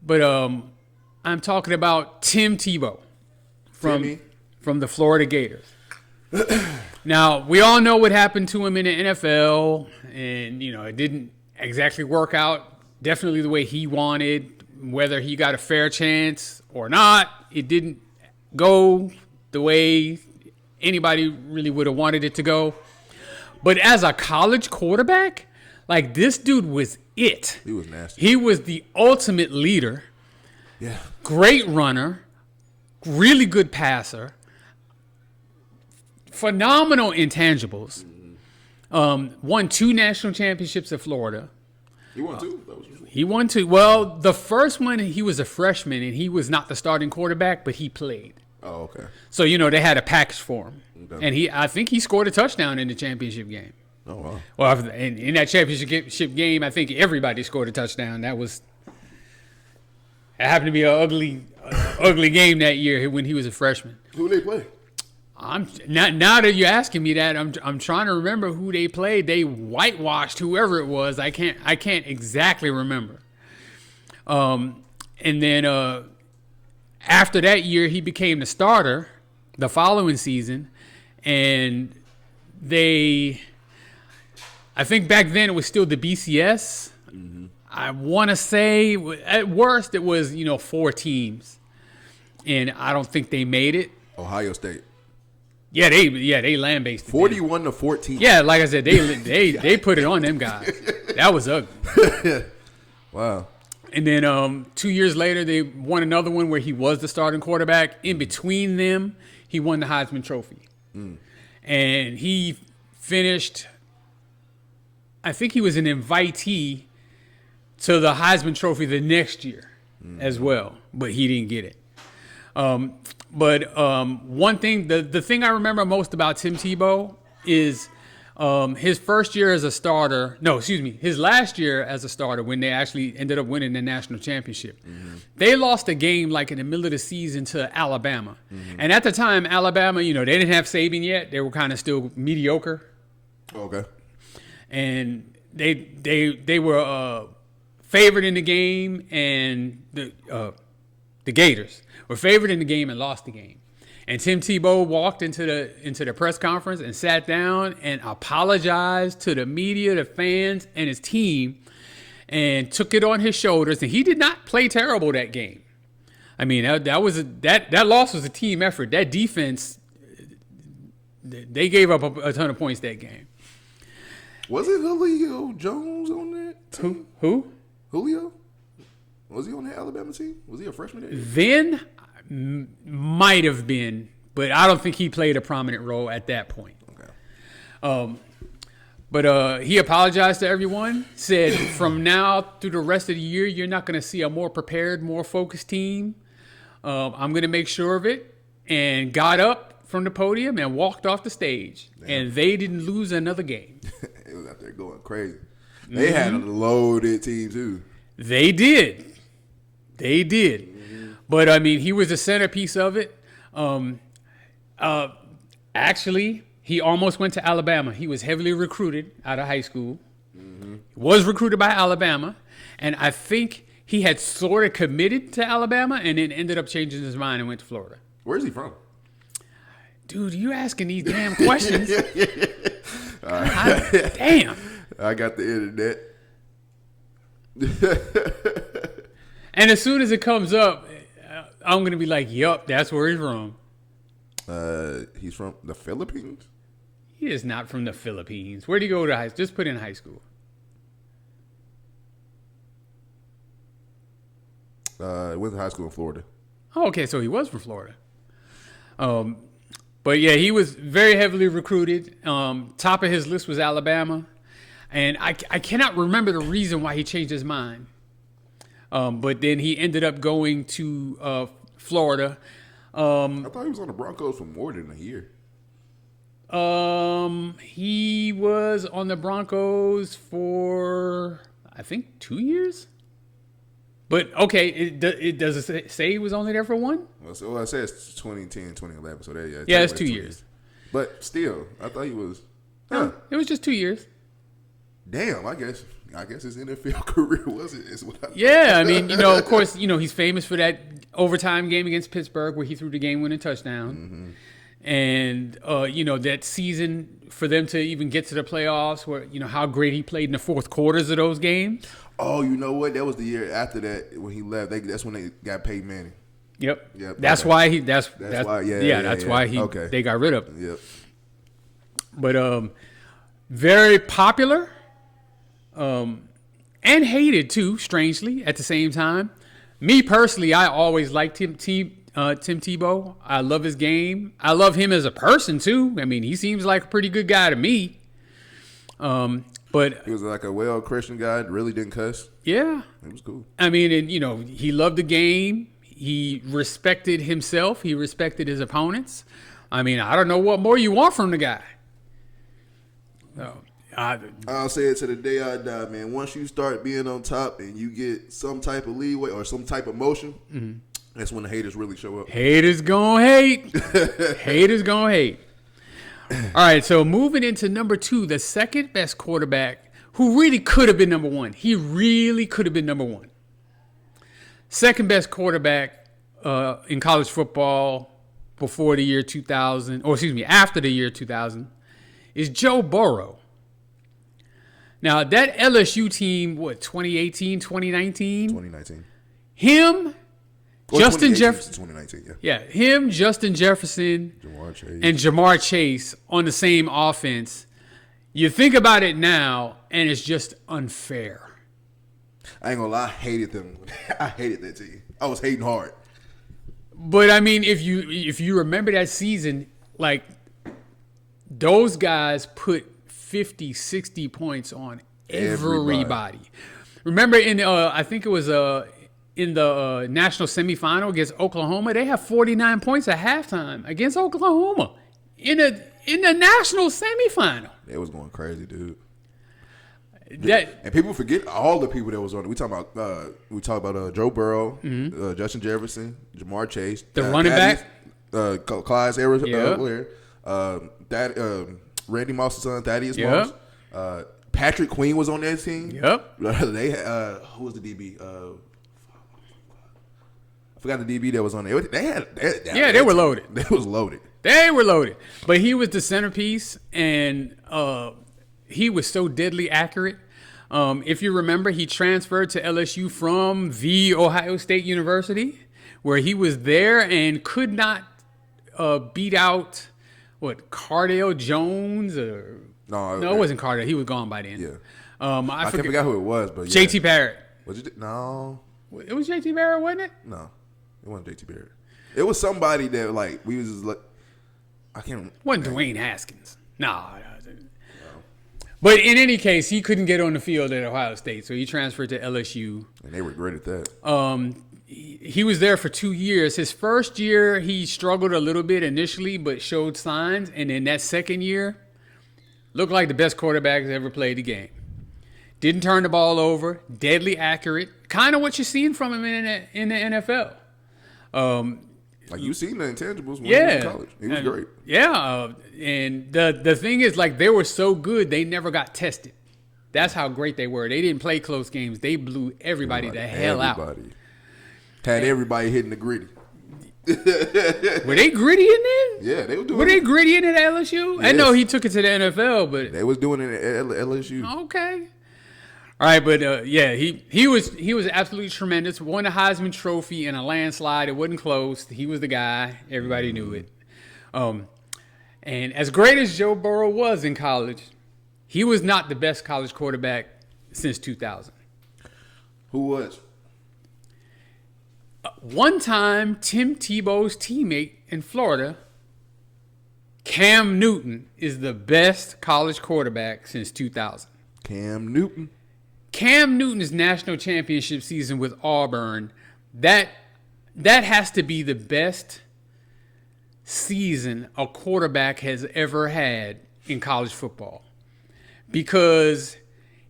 But I'm talking about Tim Tebow from the Florida Gators. Now, we all know what happened to him in the NFL, and, it didn't exactly work out definitely the way he wanted. Whether he got a fair chance or not, it didn't go the way anybody really would have wanted it to go. But as a college quarterback, like, this dude was it. He was nasty. He was the ultimate leader. Yeah. Great runner. Really good passer. Phenomenal intangibles. Won 2 national championships at Florida. He won 2? He won 2. Well, the first one, he was a freshman, and he was not the starting quarterback, but he played. Oh, okay. So, they had a package for him. Okay. And I think he scored a touchdown in the championship game. Oh, wow. Well, in that championship game, I think everybody scored a touchdown. It happened to be an ugly game that year when he was a freshman. Who did they play? Now that you're asking me that, I'm trying to remember who they played. They whitewashed whoever it was. I can't exactly remember. And then after that year, he became the starter the following season, and I think back then it was still the BCS. Mm-hmm. I want to say at worst it was 4 teams, and I don't think they made it. Ohio State. Yeah, they land-based it. 41-14. Yeah, like I said, they put it on them guys. That was ugly. Wow. And then 2 years later, they won another one where he was the starting quarterback. In between them, he won the Heisman Trophy. And he finished, I think he was an invitee to the Heisman Trophy the next year as well, but he didn't get it. But one thing, the thing I remember most about Tim Tebow is his first year as a starter. No, excuse me, his last year as a starter when they actually ended up winning the national championship. Mm-hmm. They lost a game like in the middle of the season to Alabama. Mm-hmm. And at the time, Alabama, they didn't have Saban yet. They were kind of still mediocre. Okay. And they were favored in the game, and the Gators were favored in the game and lost the game. And Tim Tebow walked into the press conference and sat down and apologized to the media, the fans, and his team, and took it on his shoulders. And he did not play terrible that game. I mean, that loss was a team effort. That defense, they gave up a ton of points that game. Was it Julio Jones on that team? Who? Julio? Was he on that Alabama team? Was he a freshman there? Then might have been, but I don't think he played a prominent role at that point. Okay. But he apologized to everyone, said from now through the rest of the year, you're not going to see a more prepared, more focused team. I'm going to make sure of it, and got up from the podium and walked off the stage. Damn. And they didn't lose another game. It was out there going crazy. They had a loaded team, too. They did. Mm-hmm. But, I mean, he was the centerpiece of it. Actually, he almost went to Alabama. He was heavily recruited out of high school. Mm-hmm. Was recruited by Alabama. And I think he had sort of committed to Alabama and then ended up changing his mind and went to Florida. Where is he from? Dude, you asking these damn questions. Right. Damn. I got the internet. And as soon as it comes up, I'm going to be like, yup, that's where he's from. He's from the Philippines? He is not from the Philippines. Where'd he go to high school? Just put in high school. Went to high school in Florida. Oh, okay, so he was from Florida. But yeah, he was very heavily recruited. Top of his list was Alabama. And I cannot remember the reason why he changed his mind. But then he ended up going to Florida. I thought he was on the Broncos for more than a year. He was on the Broncos for, I think, 2 years. But, okay, it does it say he was only there for one? Well, it says 2010, 2011. So yeah, it's 2 years. But still, I thought he was. No, it was just 2 years. Damn, I guess his NFL career wasn't as well. Yeah, I mean, of course, he's famous for that overtime game against Pittsburgh where he threw the game-winning touchdown. Mm-hmm. And, that season for them to even get to the playoffs where, how great he played in the fourth quarters of those games. Oh, you know what? That was the year after that when he left. That's when they got Peyton Manning. Yep. That's okay. Why he. That's why. That's why he. Okay. They got rid of him. Yep. But very popular, and hated too. Strangely, at the same time. Me personally, I always liked Tim Tebow. I love his game. I love him as a person too. I mean, he seems like a pretty good guy to me. But he was like a well-Christian guy. Really didn't cuss. Yeah, it was cool. I mean, and he loved the game. He respected himself. He respected his opponents. I mean, I don't know what more you want from the guy. No, I'll say it to the day I die, man. Once you start being on top and you get some type of leeway or some type of motion, mm-hmm. That's when the haters really show up. Haters gonna hate. Haters gonna hate. All right, so moving into number 2, the second best quarterback who really could have been number 1. He really could have been number 1. Second best quarterback in college football before the year 2000, after the year 2000, is Joe Burrow. Now, that LSU team, 2018, 2019? 2019. Him, Justin Jefferson. 2019, yeah. Yeah, him, Justin Jefferson, and Jamar Chase on the same offense. You think about it now, and it's just unfair. I ain't gonna lie, I hated them. I hated that team. I was hating hard. But I mean, if you remember that season, like those guys put 50, 60 points on everybody. Remember I think it was in the national semifinal against Oklahoma, they have 49 points at halftime against Oklahoma in the national semifinal. It was going crazy, dude. And people forget all the people that was on it. We talk about Joe Burrow, mm-hmm. Justin Jefferson, Jamar Chase, the running back, Clyde Edwards-Helaire, Randy Moss's son, Thaddeus Moss. Patrick Queen was on that team. Yep. They who was the DB? I forgot the DB that was on there. They were loaded. They was loaded. They were loaded. But he was the centerpiece, and he was so deadly accurate. If you remember, he transferred to LSU from the Ohio State University, where he was there and could not beat out, Cardale Jones or No, it wasn't Carter. He was gone by then. Yeah. I forgot who it was, but JT Barrett. Was it? No. It was JT Barrett, wasn't it? No, it wasn't JT Barrett. It was somebody that like we was just like, I can't. Wasn't Dwayne Haskins? No. But in any case, he couldn't get on the field at Ohio State, so he transferred to LSU. And they regretted that. He was there for 2 years. His first year, he struggled a little bit initially, but showed signs. And in that second year, looked like the best quarterback that's ever played the game. Didn't turn the ball over. Deadly accurate. Kind of what you're seeing from him in the NFL. Like you seen the intangibles when he was in college. He was great. Yeah, and the thing is, like, they were so good they never got tested. That's how great they were. They didn't play close games. They blew everybody the hell out. Had everybody hitting the gritty. Were they gritty in there? Yeah, they were doing. Were they gritty in it at LSU? Yes. I know he took it to the NFL, but they was doing it at LSU. Okay. All right, but he was absolutely tremendous. Won the Heisman Trophy in a landslide. It wasn't close. He was the guy. Everybody knew it. And as great as Joe Burrow was in college, he was not the best college quarterback since 2000. Who was? One time, Tim Tebow's teammate in Florida, Cam Newton, is the best college quarterback since 2000. Cam Newton's national championship season with Auburn, that has to be the best season a quarterback has ever had in college football, because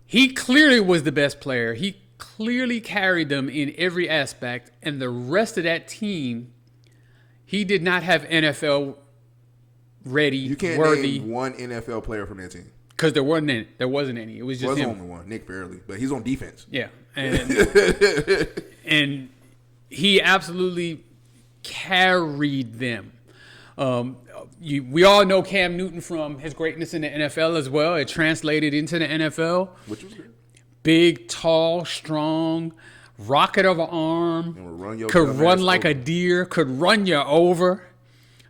he clearly was the best player. He clearly carried them in every aspect, and the rest of that team, he did not have NFL ready, you can't worthy. Name one NFL player from that team. Because there wasn't any. It was just him. Only one, Nick Fairley, but he's on defense. Yeah, and he absolutely carried them. We all know Cam Newton from his greatness in the NFL as well. It translated into the NFL. Which was good. Big, tall, strong, rocket of an arm, could run like a deer, could run you over,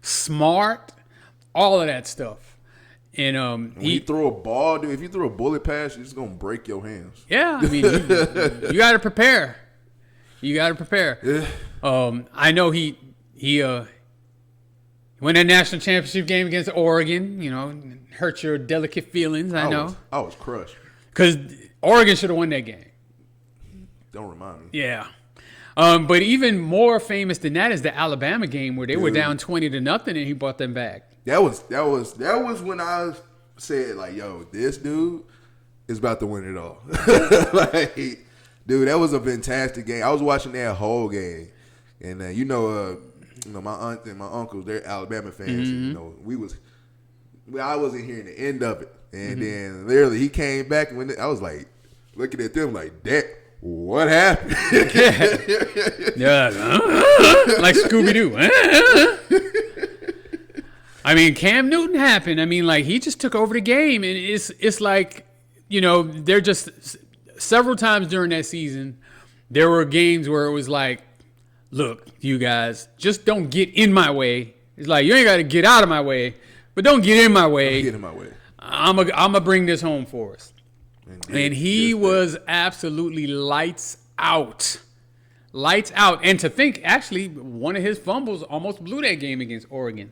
smart, all of that stuff. And when he throw a ball, dude, if you throw a bullet pass, it's gonna break your hands. Yeah, I mean, you got to prepare. You got to prepare. Yeah. I know he won a national championship game against Oregon. You know, hurt your delicate feelings. I know. I was crushed because Oregon should have won that game. Don't remind me. Yeah. But even more famous than that is the Alabama game where they were down 20-0 and he brought them back. That was when I said, like, yo, this dude is about to win it all. Like, dude, that was a fantastic game. I was watching that whole game, and my aunt and my uncle, they're Alabama fans. Mm-hmm. And, I wasn't hearing the end of it, and then literally he came back, and I was like looking at them like, that. What happened? Yeah, like Scooby-Doo. I mean, Cam Newton happened. I mean, like, he just took over the game, and it's like, they're just several times during that season, there were games where it was like, look, you guys, just don't get in my way. It's like, you ain't got to get out of my way, but don't get in my way. Get in my way. I'm gonna bring this home for us. And he was absolutely lights out. Lights out. And to think, actually, one of his fumbles almost blew that game against Oregon.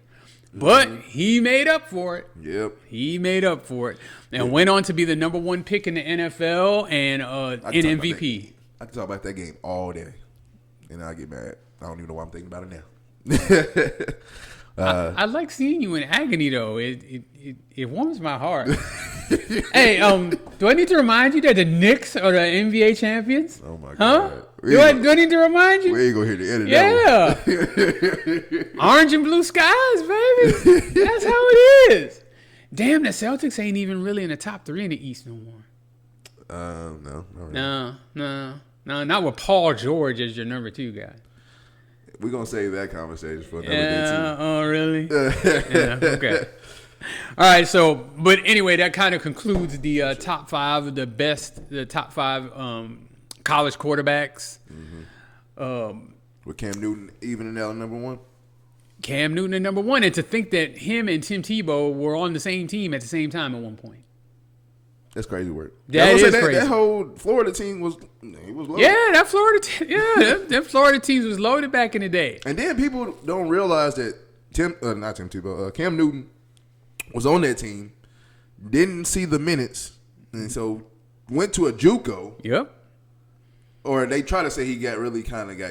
But he made up for it. Yep. He made up for it. And went on to be the number one pick in the NFL and an MVP. I can talk about that game all day. And I get mad. I don't even know why I'm thinking about it now. I like seeing you in agony, though. It warms my heart. Hey, do I need to remind you that the Knicks are the NBA champions? Oh my God! Huh? Do I need to remind you? We ain't gonna hear the end of that one. Orange and blue skies, baby. That's how it is. Damn, the Celtics ain't even really in the top 3 in the East no more. No, not really. No, not with Paul George as your number 2 guy. We're going to save that conversation for another day, too. Oh, really? Yeah, okay. All right, but anyway, that kind of concludes the top 5 of the top 5 college quarterbacks. Mm-hmm. With Cam Newton even in number 1? Cam Newton at number 1. And to think that him and Tim Tebow were on the same team at the same time at one point. That's crazy work. That is crazy. That whole Florida team was loaded. Yeah, that Florida teams was loaded back in the day. And then people don't realize that Cam Newton was on that team, didn't see the minutes, and so went to a JUCO. Yep. Or they try to say he got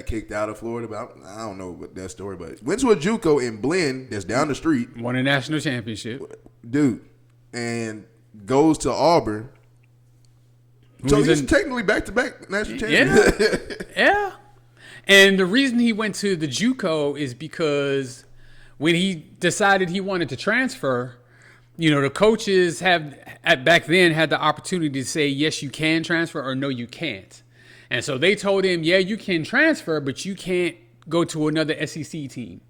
kicked out of Florida, but I don't know what that story. But went to a JUCO in Blinn, that's down the street, won a national championship, dude, and goes to Auburn. So he's technically back-to-back national champion. Yeah. And the reason he went to the JUCO is because when he decided he wanted to transfer, the coaches back then had the opportunity to say, yes, you can transfer, or no, you can't. And so they told him, yeah, you can transfer, but you can't go to another SEC team.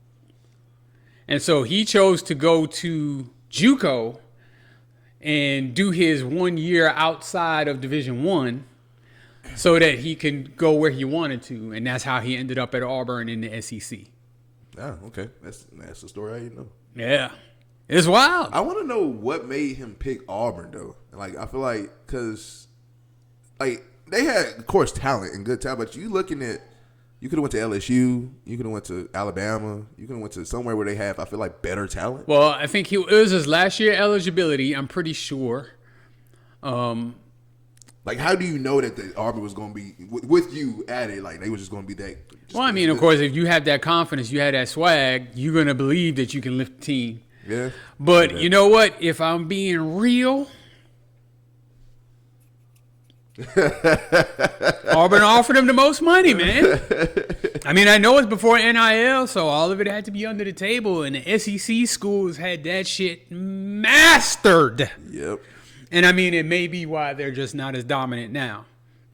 And so he chose to go to JUCO and do his 1 year outside of Division I so that he can go where he wanted to. And that's how he ended up at Auburn in the SEC. Oh, okay. That's the story I didn't know. Yeah. It's wild. I want to know what made him pick Auburn, though. I feel like because, they had, of course, talent and good talent, but you looking at, you could have went to LSU, you could have went to Alabama, you could have went to somewhere where they have, I feel like, better talent. Well, I think it was his last year eligibility, I'm pretty sure. How do you know that the Auburn was going to be, with you at it, they was just going to be that? Well, I mean, of course, if you have that confidence, you have that swag, you're going to believe that you can lift the team. Yeah. But you know what? If I'm being real, Auburn offered him the most money, man. I mean, I know it's before NIL, so all of it had to be under the table, and the SEC schools had that shit mastered. Yep. And I mean, it may be why they're just not as dominant now.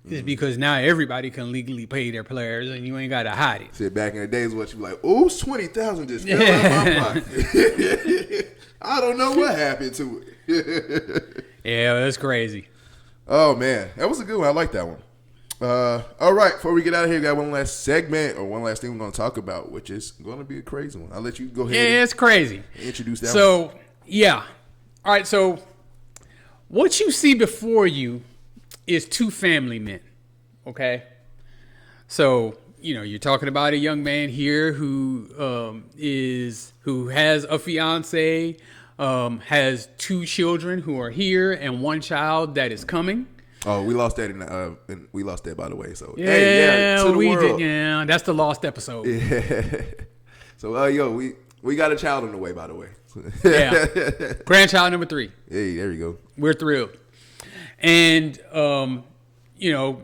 It's because now everybody can legally pay their players, and you ain't got to hide it. Shit, back in the days, what you like, oops, 20,000 just fell out of my pocket. I don't know what happened to it. Yeah, that's crazy. Oh, man. That was a good one. I like that one. All right. Before we get out of here, we got one last segment or one last thing we're going to talk about, which is going to be a crazy one. I'll let you go ahead. Yeah, it's crazy. Introduce that one. So, yeah. All right. So, what you see before you is two family men. Okay? So, you're talking about a young man here who has a fiance, has two children who are here and one child that is coming. Oh, we lost that we lost that, by the way. So yeah, to the we world. did. Yeah, that's the lost episode. Yeah. So we got a child on the way, by the way. Yeah, grandchild number 3. Hey, there you go. We're thrilled, and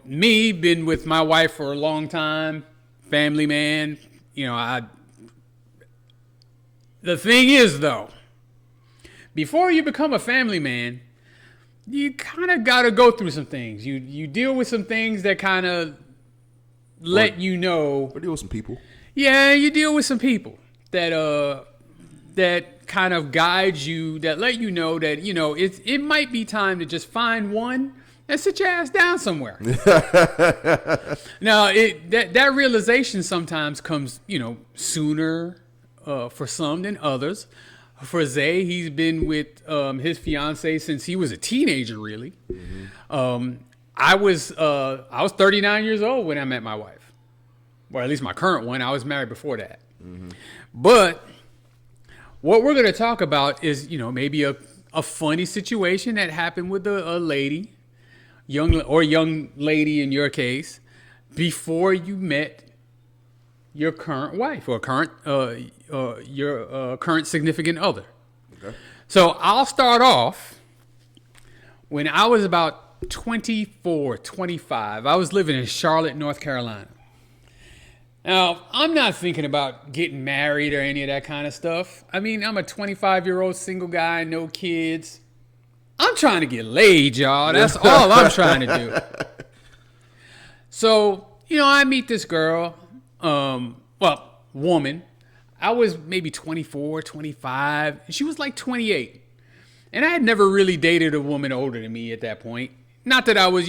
me been with my wife for a long time, family man. The thing is though, before you become a family man, you kind of got to go through some things. You deal with some things that kind of let you know. Or deal with some people. Yeah, you deal with some people that kind of guide you, that let you know that, it might be time to just find one and sit your ass down somewhere. Now, that realization sometimes comes, sooner for some than others. For Zay, he's been with his fiance since he was a teenager, really. Mm-hmm. I was 39 years old when I met my wife. Well, at least my current one. I was married before that. Mm-hmm. But what we're going to talk about is, maybe a funny situation that happened with a lady, young lady in your case, before you met your current wife or your current significant other. Okay. So I'll start off when I was about 24, 25. I was living in Charlotte, North Carolina. Now, I'm not thinking about getting married or any of that kind of stuff. I mean, I'm a 25-year-old single guy, no kids. I'm trying to get laid, y'all. That's all I'm trying to do. So, I meet this girl, woman. I was maybe 24, 25. She was like 28. And I had never really dated a woman older than me at that point. Not that I was,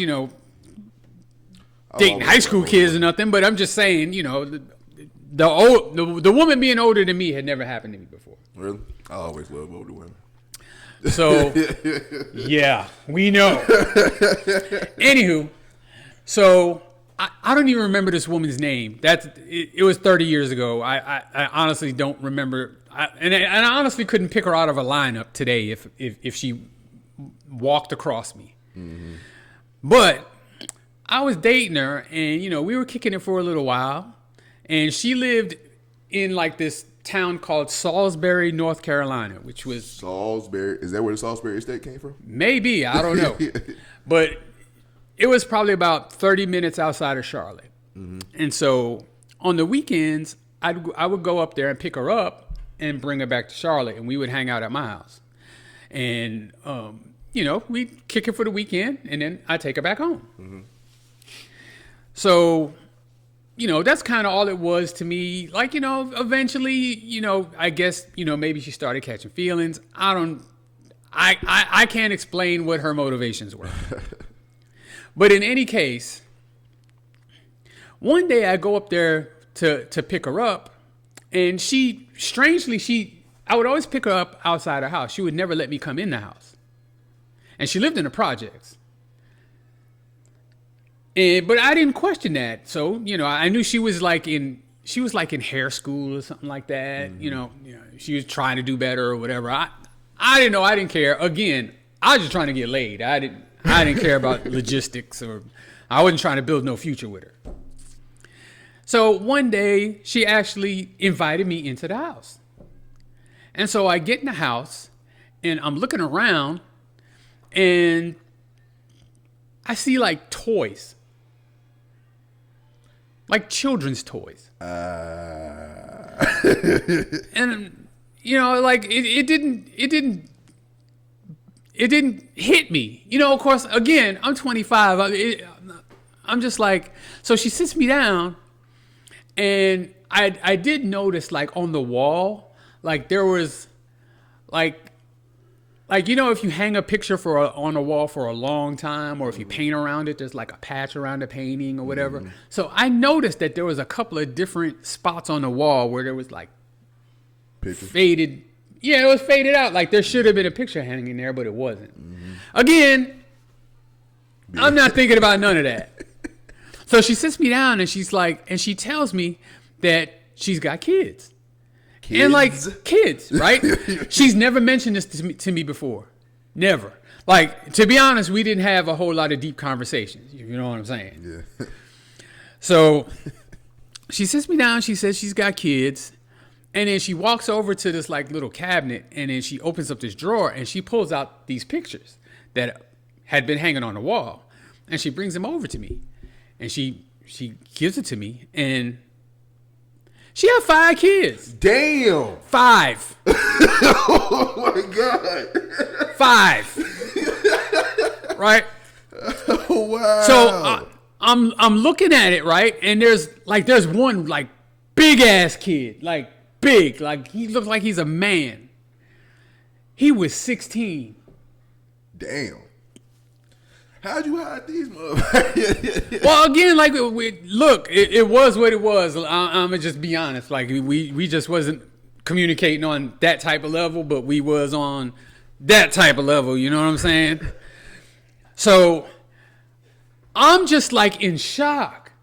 dating high school kids or nothing, but I'm just saying, the woman being older than me had never happened to me before. Really? I always love older women. So, yeah, we know. Anywho, so I don't even remember this woman's name. It was 30 years ago. I honestly don't remember. And I honestly couldn't pick her out of a lineup today if she walked across me. Mm-hmm. But I was dating her, and we were kicking it for a little while, and she lived in like this town called Salisbury, North Carolina, which was Salisbury. Is that where the Salisbury estate came from? Maybe, I don't know. But it was probably about 30 minutes outside of Charlotte. Mm-hmm. And so on the weekends, I would go up there and pick her up and bring her back to Charlotte, and we would hang out at my house. And we'd kick it for the weekend, and then I'd take her back home. Mm-hmm. So that's kind of all it was to me. Like, eventually, I guess, maybe she started catching feelings. I can't explain what her motivations were. But in any case, one day I go up there to pick her up, and I would always pick her up outside her house. She would never let me come in the house. And she lived in the projects. But I didn't question that. So, I knew she was like in hair school or something like that. Mm-hmm. She was trying to do better or whatever. I didn't know. I didn't care. Again, I was just trying to get laid. I didn't care about logistics, or I wasn't trying to build no future with her. So one day she actually invited me into the house. And so I get in the house and I'm looking around and I see like toys. Like children's toys. And like it didn't hit me. Of course, again, I'm 25. I'm just like, so she sits me down, and I did notice like on the wall, like there was like if you hang a picture on a wall for a long time, or if you paint around it, there's like a patch around the painting or whatever. Mm. So I noticed that there was a couple of different spots on the wall where there was like faded. Yeah, it was faded out. Like there should have been a picture hanging there, but it wasn't. Mm-hmm. Again, I'm not thinking about none of that. So she sits me down and she's like, and she tells me that she's got kids. And like kids, right? She's never mentioned this to me before. Never. Like, to be honest, we didn't have a whole lot of deep conversations. You know what I'm saying? Yeah. So she sits me down. She says she's got kids. And then she walks over to this like little cabinet. And then she opens up this drawer and she pulls out these pictures that had been hanging on the wall. And she brings them over to me. And she gives it to me. And she had 5 kids. Damn. 5. Oh my God. 5. Right? Oh wow. So I'm looking at it, right? And there's one like big ass kid, like big, like he looks like he's a man. He was 16. Damn. How'd you hide these motherfuckers? Well, again, like, look, it was what it was. I'm going to just be honest. Like, we just wasn't communicating on that type of level, but we was on that type of level. You know what I'm saying? So, I'm just, like, in shock.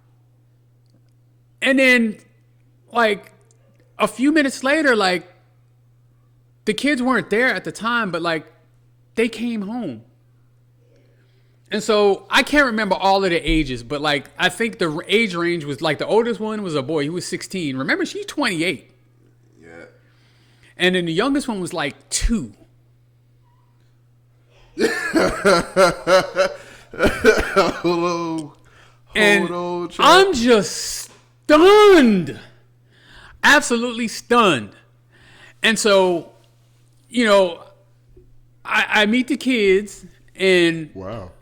And then, like, a few minutes later, like, the kids weren't there at the time, but, like, they came home. And so I can't remember all of the ages, but like I think the age range was like the oldest one was a boy. He was 16. Remember, she's 28. Yeah. And then the youngest one was like 2. Hold on, I'm just stunned. Absolutely stunned. And so, I meet the kids and wow.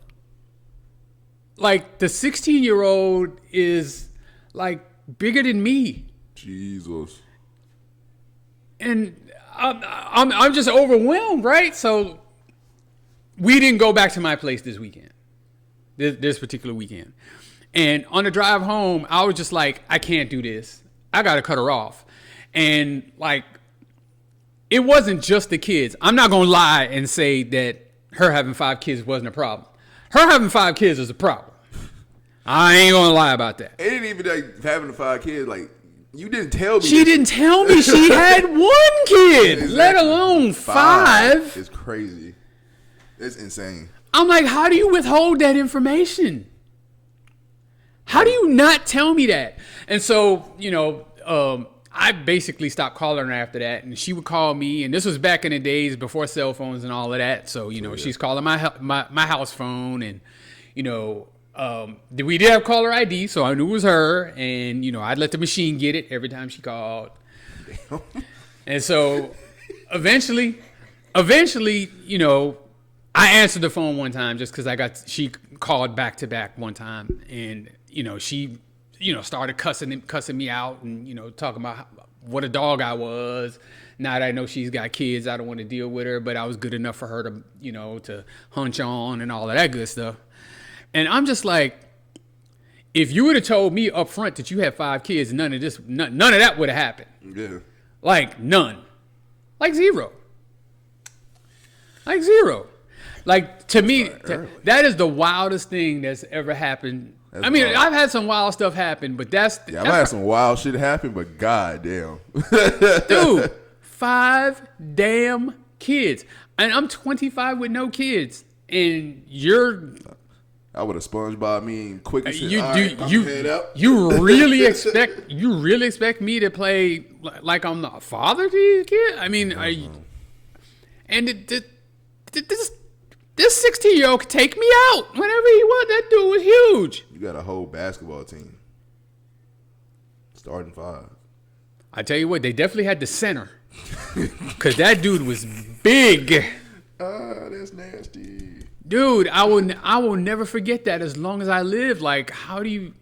Like the 16-year-old is like bigger than me. Jesus. And I'm just overwhelmed, right? So we didn't go back to my place this weekend, this particular weekend. And on the drive home, I was just like, I can't do this. I got to cut her off. And like, it wasn't just the kids. I'm not gonna lie and say that her having 5 kids wasn't a problem. Her having 5 kids is a problem. I ain't gonna lie about that. It ain't even like having the 5 kids. Like, you didn't tell me. She didn't tell me she had 1 kid, exactly. Let alone 5. It's crazy. It's insane. I'm like, how do you withhold that information? How do you not tell me that? And so, I basically stopped calling her after that, and she would call me. And this was back in the days before cell phones and all of that. So, she's calling my house phone, and we did have caller ID, so I knew it was her. And I'd let the machine get it every time she called. Damn. And so, eventually, I answered the phone one time just because she called back to back one time, and she started cussing me out and talking about what a dog I was. Now that I know she's got kids, I don't want to deal with her, but I was good enough for her to to hunch on and all of that good stuff. And I'm just like, if you would have told me up front that you had 5 kids, none of that would have happened. Yeah, like none, like zero. Like, to me, that is the wildest thing that's ever happened. That's wild. I've had some wild stuff happen, but I've had some wild shit happen, but goddamn. Dude, 5 damn kids. And I'm 25 with no kids. And you're... I would have SpongeBob me and quick as shit. You really expect me to play like I'm the father to these kids? This 16-year-old could take me out whenever he wants. That dude was huge. You got a whole basketball team. Starting 5. I tell you what, they definitely had the center. Because that dude was big. That's nasty. Dude, I will never forget that as long as I live. Like, how do you...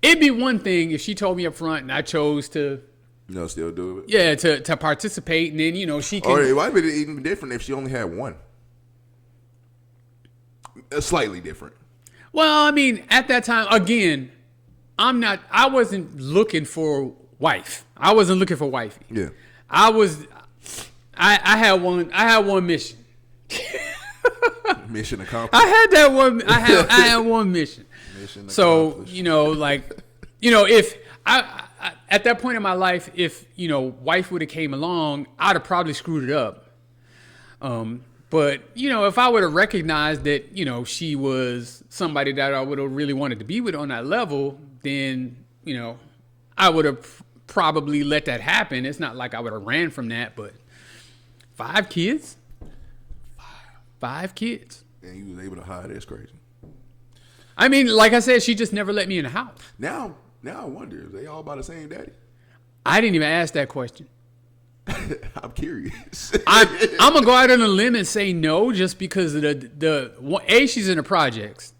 It'd be one thing if she told me up front and I chose to... still do it? Yeah, to participate, and then, she can... Or it might have been even different if she only had 1. Slightly different. Well, at that time, again, I wasn't looking for wife. I wasn't looking for wifey. Yeah. I had one mission. Mission accomplished. I had one mission. Mission so, if I at that point in my life, if, wife would have came along, I'd have probably screwed it up. But, if I would have recognized that, she was somebody that I would have really wanted to be with on that level, then, I would have probably let that happen. It's not like I would have ran from that, but 5 kids? 5 kids. And you was able to hide. That's crazy. Like I said, she just never let me in the house. Now I wonder, is they all by the same daddy? I didn't even ask that question. I'm curious. I'm gonna go out on a limb and say no, just because of she's in the projects.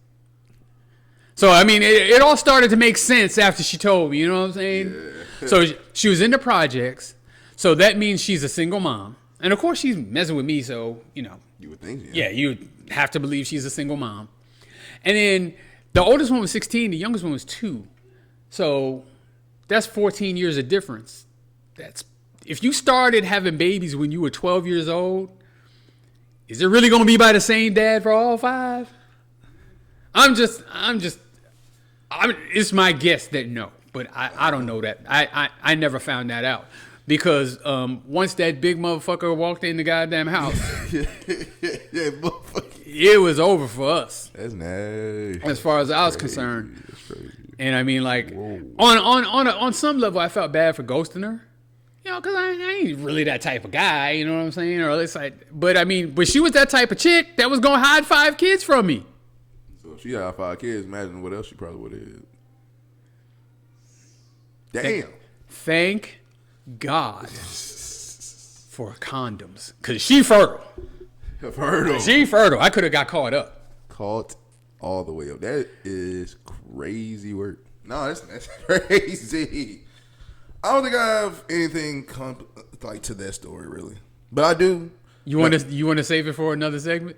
So it all started to make sense after she told me. You know what I'm saying? Yeah. So she was in the projects, so that means she's a single mom, and of course she's messing with me. So you would think. Yeah, you would have to believe she's a single mom. And then the oldest one was 16, the youngest one was 2. So that's 14 years of difference. If you started having babies when you were 12 years old, is it really going to be by the same dad for all 5? It's my guess that no, but I don't know that. I never found that out because once that big motherfucker walked in the goddamn house, it was over for us. That's nice. As far as I was concerned. That's crazy. And on some level, I felt bad for ghosting her. Because I ain't really that type of guy, you know what I'm saying? Or it's like, but she was that type of chick that was gonna hide 5 kids from me. So if she had 5 kids, imagine what else she probably would have had. Damn. Thank God for condoms, cause she fertile. She fertile. I could have got caught up. Caught all the way up. That is crazy work. No, that's crazy. I don't think I have anything to that story really, but I do. You want to save it for another segment?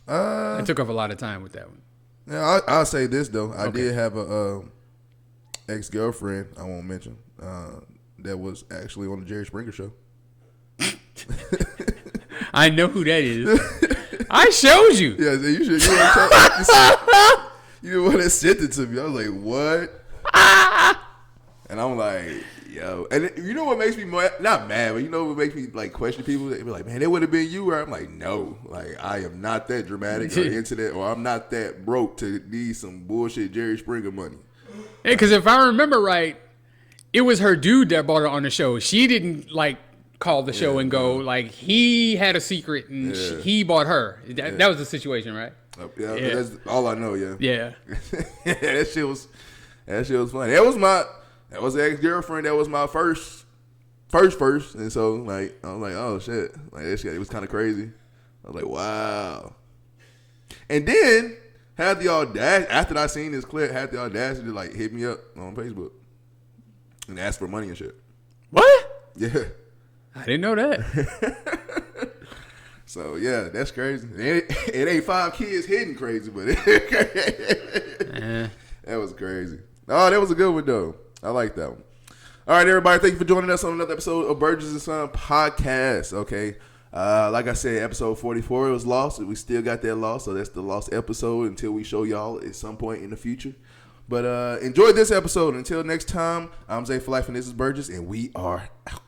I took up a lot of time with that one. Yeah, I'll say this though. I did have a ex-girlfriend I won't mention that was actually on the Jerry Springer show. I know who that is. I showed you. Yeah, you should. You the one that sent it to me. I was like, what? And I'm like, yo. And you know what makes me not mad, but you know what makes me like question people? They be like, man, it would have been you. Or I'm like, no. Like, I am not that dramatic or into that, or I'm not that broke to need some bullshit Jerry Springer money. Yeah, because if I remember right, it was her dude that brought her on the show. She didn't like call the show and go like he had a secret and he bought her. That was the situation, right? Yeah, that's all I know. Yeah. That shit was funny. That was the ex-girlfriend. That was my first, and so like I was like, oh shit, like that shit. It was kind of crazy. I was like, wow. And then had the audacity after I seen this clip, had the audacity to like hit me up on Facebook and ask for money and shit. What? Yeah. I didn't know that. So yeah, that's crazy. It ain't 5 kids hidden crazy, but that was crazy. Oh, that was a good one though. I like that one. All right, everybody, thank you for joining us on another episode of Burgess&Son Podcast. Okay, like I said, episode 44 was lost. We still got that lost, so that's the lost episode until we show y'all at some point in the future. But enjoy this episode. Until next time, I'm Zay for Life, and this is Burgess, and we are out.